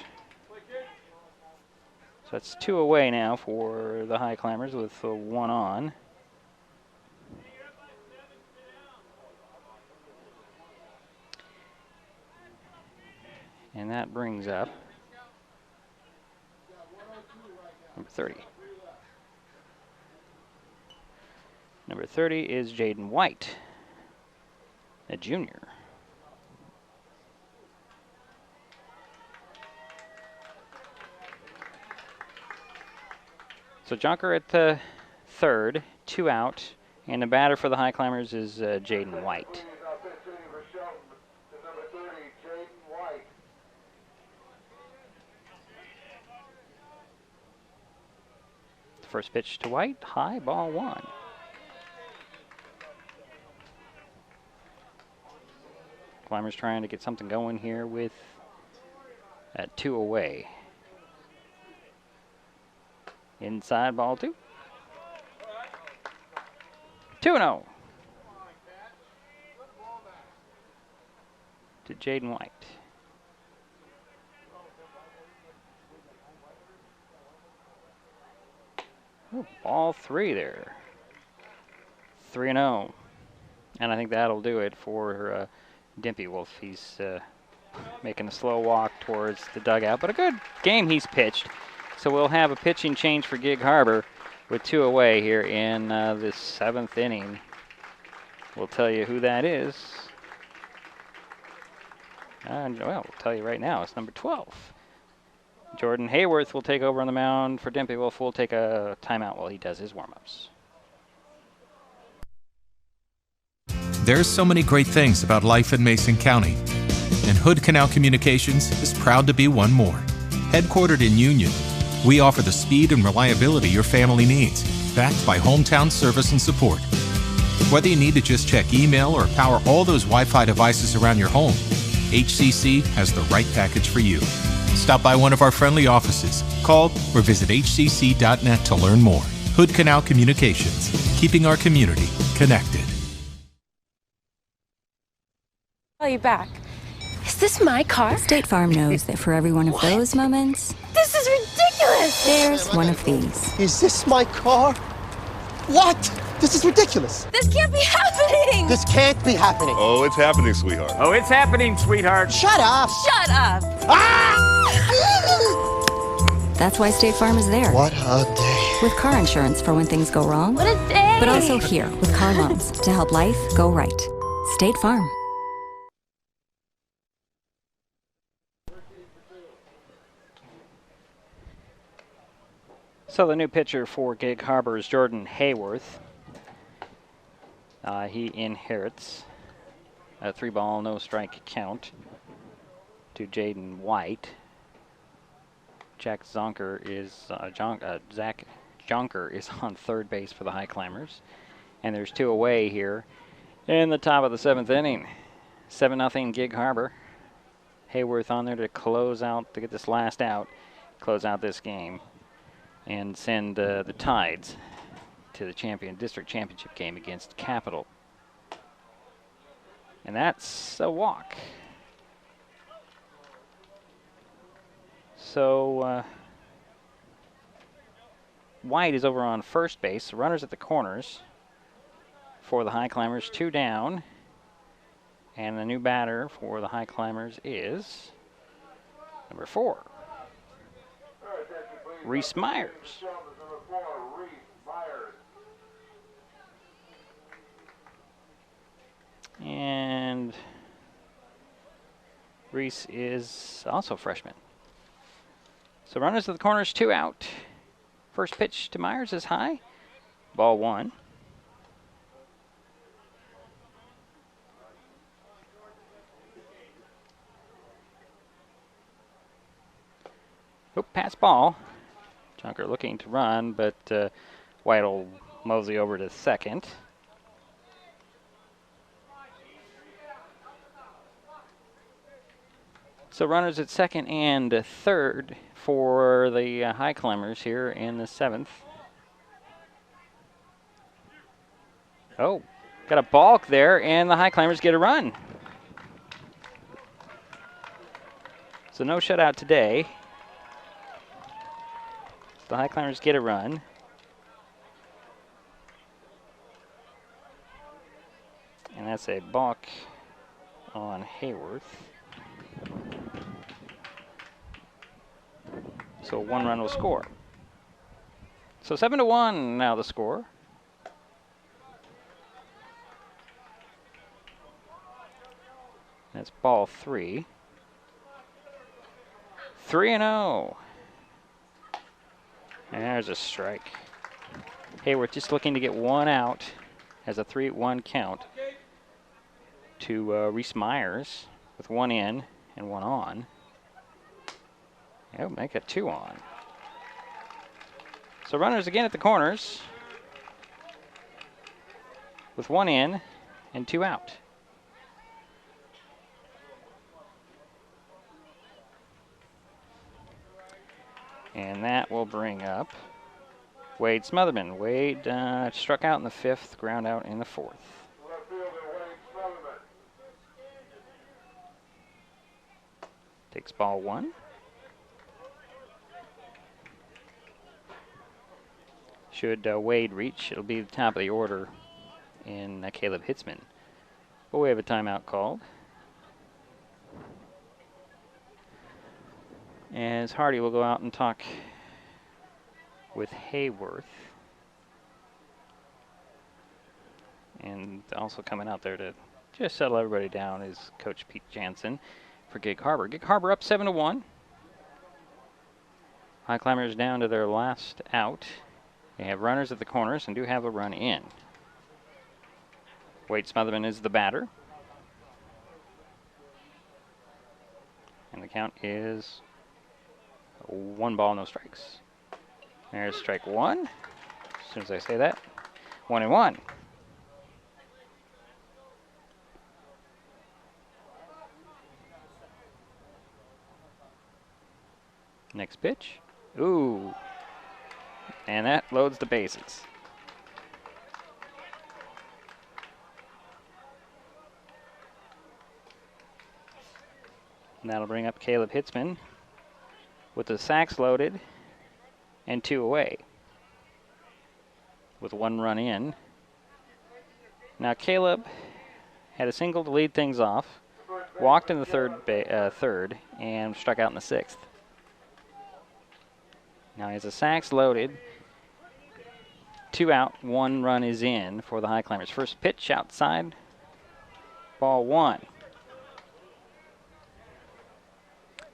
So that's 2 away now for the Highclimbers with 1 on. And that brings up number 30. Number 30 is Jaden White, a junior. So Jonker at the third, 2 out, and the batter for the Highclimbers is Jaden White. First pitch to White, high, ball 1. Climbers trying to get something going here with at 2 away. Inside ball 2. 2-0 to Jaden White. Oh, ball 3 there. 3-0. And I think that'll do it for Dimpy Wolf. He's making a slow walk towards the dugout, but a good game he's pitched. So we'll have a pitching change for Gig Harbor with 2 away here in the 7th inning. We'll tell you who that is. Well, we'll tell you right now. It's number 12. Jordan Hayworth will take over on the mound for Dimpy Wolf. We'll take a timeout while he does his warm-ups. There's so many great things about life in Mason County, and Hood Canal Communications is proud to be one more. Headquartered in Union, we offer the speed and reliability your family needs, backed by hometown service and support. Whether you need to just check email or power all those Wi-Fi devices around your home, HCC has the right package for you. Stop by one of our friendly offices, call or visit hcc.net to learn more. Hood Canal Communications, keeping our community connected. Call you back. Is this my car? State Farm knows that for every one of those moments, This is ridiculous! there's one of these. Is this my car? What? This is ridiculous. This can't be happening! This can't be happening. Oh, it's happening, sweetheart. Oh, it's happening, sweetheart. Shut up. Shut up! That's why State Farm is there. What a day. With car insurance for when things go wrong, What a day! but also here with car loans to help life go right. State Farm. So the new pitcher for Gig Harbor is Jordan Hayworth. He inherits a 3-ball, no strike count to Jaden White. Zach Jonker is on third base for the Highclimbers. And there's 2 away here in the top of the 7th inning. 7-0 Gig Harbor. Hayworth on there to close out, to get this last out, close out this game, and send the Tides to the district championship game against Capital. And that's a walk. So White is over on first base. Runners at the corners for the Highclimbers, 2 down. And the new batter for the Highclimbers is number 4. Reese Myers. And Reese is also a freshman. So runners to the corners, 2 out. First pitch to Myers is high. Ball 1. Oh, pass ball. Junker looking to run, but White will mosey over to second. So runners at second and third for the Highclimbers here in the 7th. Oh, got a balk there, and the Highclimbers get a run. So no shutout today. The Highclimbers get a run. And that's a balk on Hayworth. So 1 run will score. So 7-1 now the score. That's ball 3. 3-0. And there's a strike. Hayworth just looking to get 1 out. Has a 3-1 count to Reese Myers with 1 in and 1 on. He'll make it 2 on. So runners again at the corners with 1 in and 2 out. And that will bring up Wade Smotherman. Wade struck out in the 5th, ground out in the 4th. Takes ball 1. Should Wade reach, it'll be the top of the order in Caleb Hitzman. But we have a timeout called. As Hardy will go out and talk with Hayworth. And also coming out there to just settle everybody down is Coach Pete Jansen for Gig Harbor. Gig Harbor up 7-1. Highclimbers down to their last out. They have runners at the corners and do have a run in. Wade Smotherman is the batter. And the count is 1 ball, no strikes. There's strike 1. As soon as I say that, 1-1. Next pitch. Ooh. And that loads the bases. And that'll bring up Caleb Hitzman with the sacks loaded and 2 away with 1 run in. Now Caleb had a single to lead things off, walked in the third and struck out in the 6th. Now he has the sacks loaded, 2 out, 1 run is in for the Highclimbers. First pitch outside, ball 1.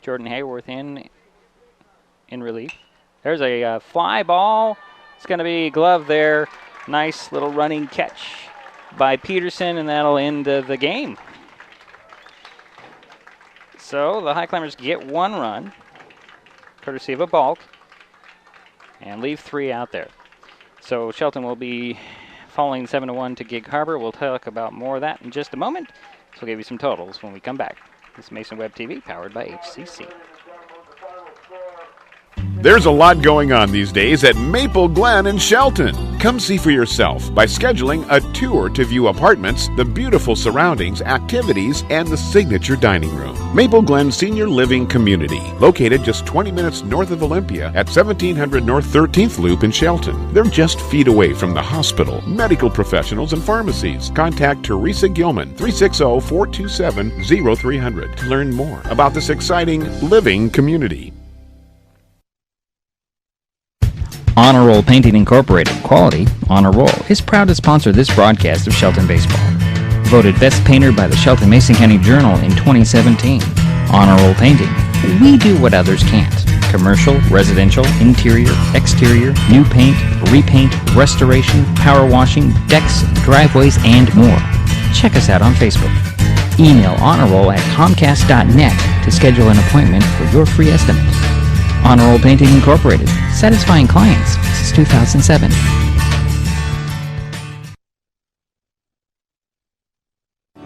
Jordan Hayworth in relief. There's a fly ball. It's going to be gloved there. Nice little running catch by Peterson, and that'll end the game. So the Highclimbers get 1 run, courtesy of a balk, and leave 3 out there. So Shelton will be falling 7-1 to Gig Harbor. We'll talk about more of that in just a moment. So we'll give you some totals when we come back. This is Mason Web TV, powered by HCC. There's a lot going on these days at Maple Glen in Shelton. Come see for yourself by scheduling a tour to view apartments, the beautiful surroundings, activities, and the signature dining room. Maple Glen Senior Living Community, located just 20 minutes north of Olympia at 1700 North 13th Loop in Shelton. They're just feet away from the hospital, medical professionals, and pharmacies. Contact Teresa Gilman, 360-427-0300 to learn more about this exciting living community. Honor Roll Painting Incorporated, quality, honor roll, is proud to sponsor this broadcast of Shelton Baseball. Voted Best Painter by the Shelton Mason County Journal in 2017. Honor Roll Painting. We do what others can't. Commercial, residential, interior, exterior, new paint, repaint, restoration, power washing, decks, driveways, and more. Check us out on Facebook. Email honorroll@comcast.net to schedule an appointment for your free estimate. Honor Roll Painting Incorporated, satisfying clients since 2007.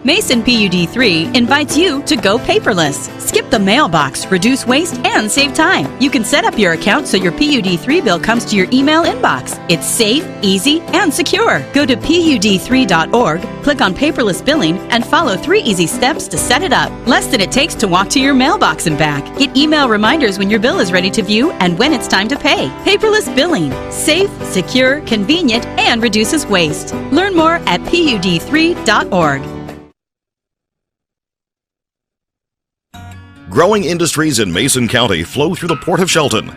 Mason PUD3 invites you to go paperless. Skip the mailbox, reduce waste, and save time. You can set up your account so your PUD3 bill comes to your email inbox. It's safe, easy, and secure. Go to PUD3.org, click on paperless billing, and follow 3 easy steps to set it up. Less than it takes to walk to your mailbox and back. Get email reminders when your bill is ready to view and when it's time to pay. Paperless billing. Safe, secure, convenient, and reduces waste. Learn more at PUD3.org. Growing industries in Mason County flow through the Port of Shelton.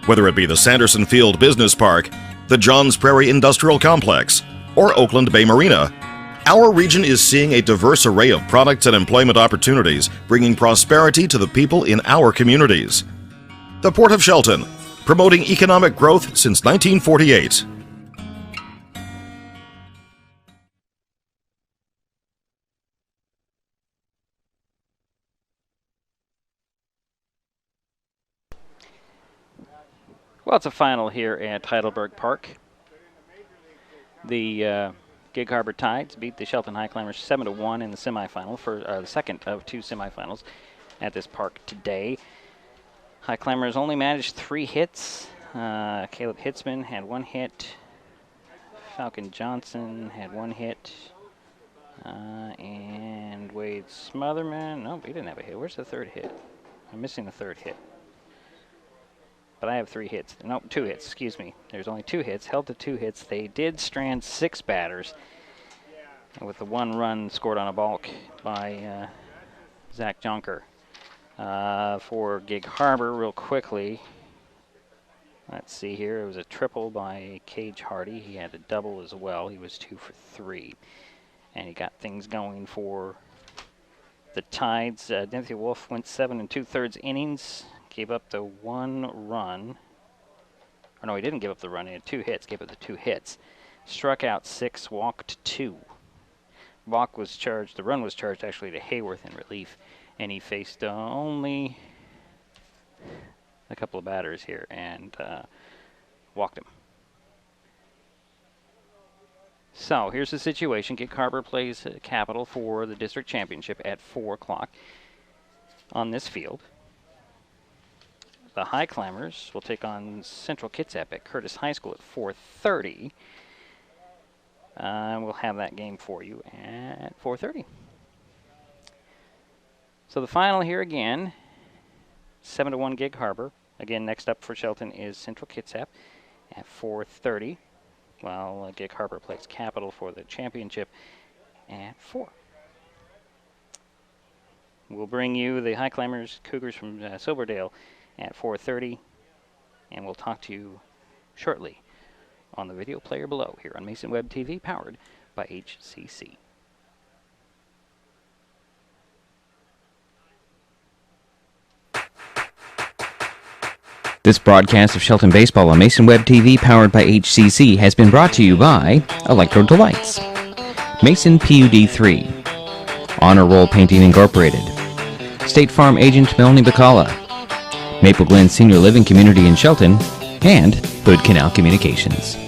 Whether it be the Sanderson Field Business Park, the Johns Prairie Industrial Complex, or Oakland Bay Marina, our region is seeing a diverse array of products and employment opportunities, bringing prosperity to the people in our communities. The Port of Shelton, promoting economic growth since 1948. Well, it's a final here at Heidelberg Park. The Gig Harbor Tides beat the Shelton Highclimbers 7-1 in the semifinal for the second of 2 semifinals at this park today. Highclimbers only managed 3 hits. Caleb Hitzman had 1 hit. Falcon Johnson had 1 hit. And Wade Smotherman, nope, he didn't have a hit. Where's the 3rd hit? I'm missing the 3rd hit. But I have 3 hits. Nope, 2 hits, excuse me. There's only 2 hits, held to 2 hits. They did strand 6 batters with the 1 run scored on a balk by Zach Jonker. For Gig Harbor, real quickly, let's see here. It was a triple by Cage Hardy. He had a double as well. He was 2 for 3. And he got things going for the Tides. Timothy Wolf went 7 2/3 innings, gave up the 1 run. Or no, he didn't give up the run. He had 2 hits, gave up the 2 hits. Struck out 6, walked 2. Balk was charged, the run was charged actually to Hayworth in relief, and he faced only a couple of batters here and walked him. So here's the situation. Gig Harbor plays Capital for the district championship at 4 o'clock on this field. The Highclimbers will take on Central Kitsap at Curtis High School at 4:30. We'll have that game for you at 4:30. So the final here again, 7-1 Gig Harbor. Again, next up for Shelton is Central Kitsap at 4:30. While Gig Harbor plays Capital for the championship at 4. We'll bring you the Highclimbers Cougars from Silverdale at 4:30, and we'll talk to you shortly on the video player below here on Mason Web TV, powered by HCC. This broadcast of Shelton Baseball on Mason Web TV, powered by HCC, has been brought to you by Electro Delights, Mason PUD3, Honor Roll Painting Incorporated, State Farm Agent Melanie Bacala, Maple Glen Senior Living Community in Shelton, and Hood Canal Communications.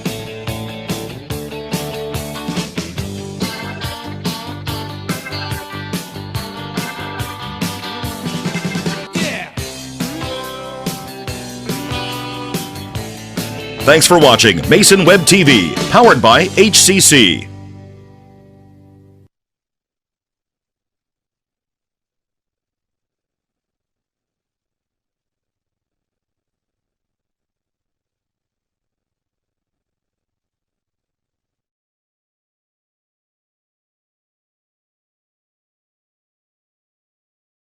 Thanks for watching Mason Web TV, powered by HCC.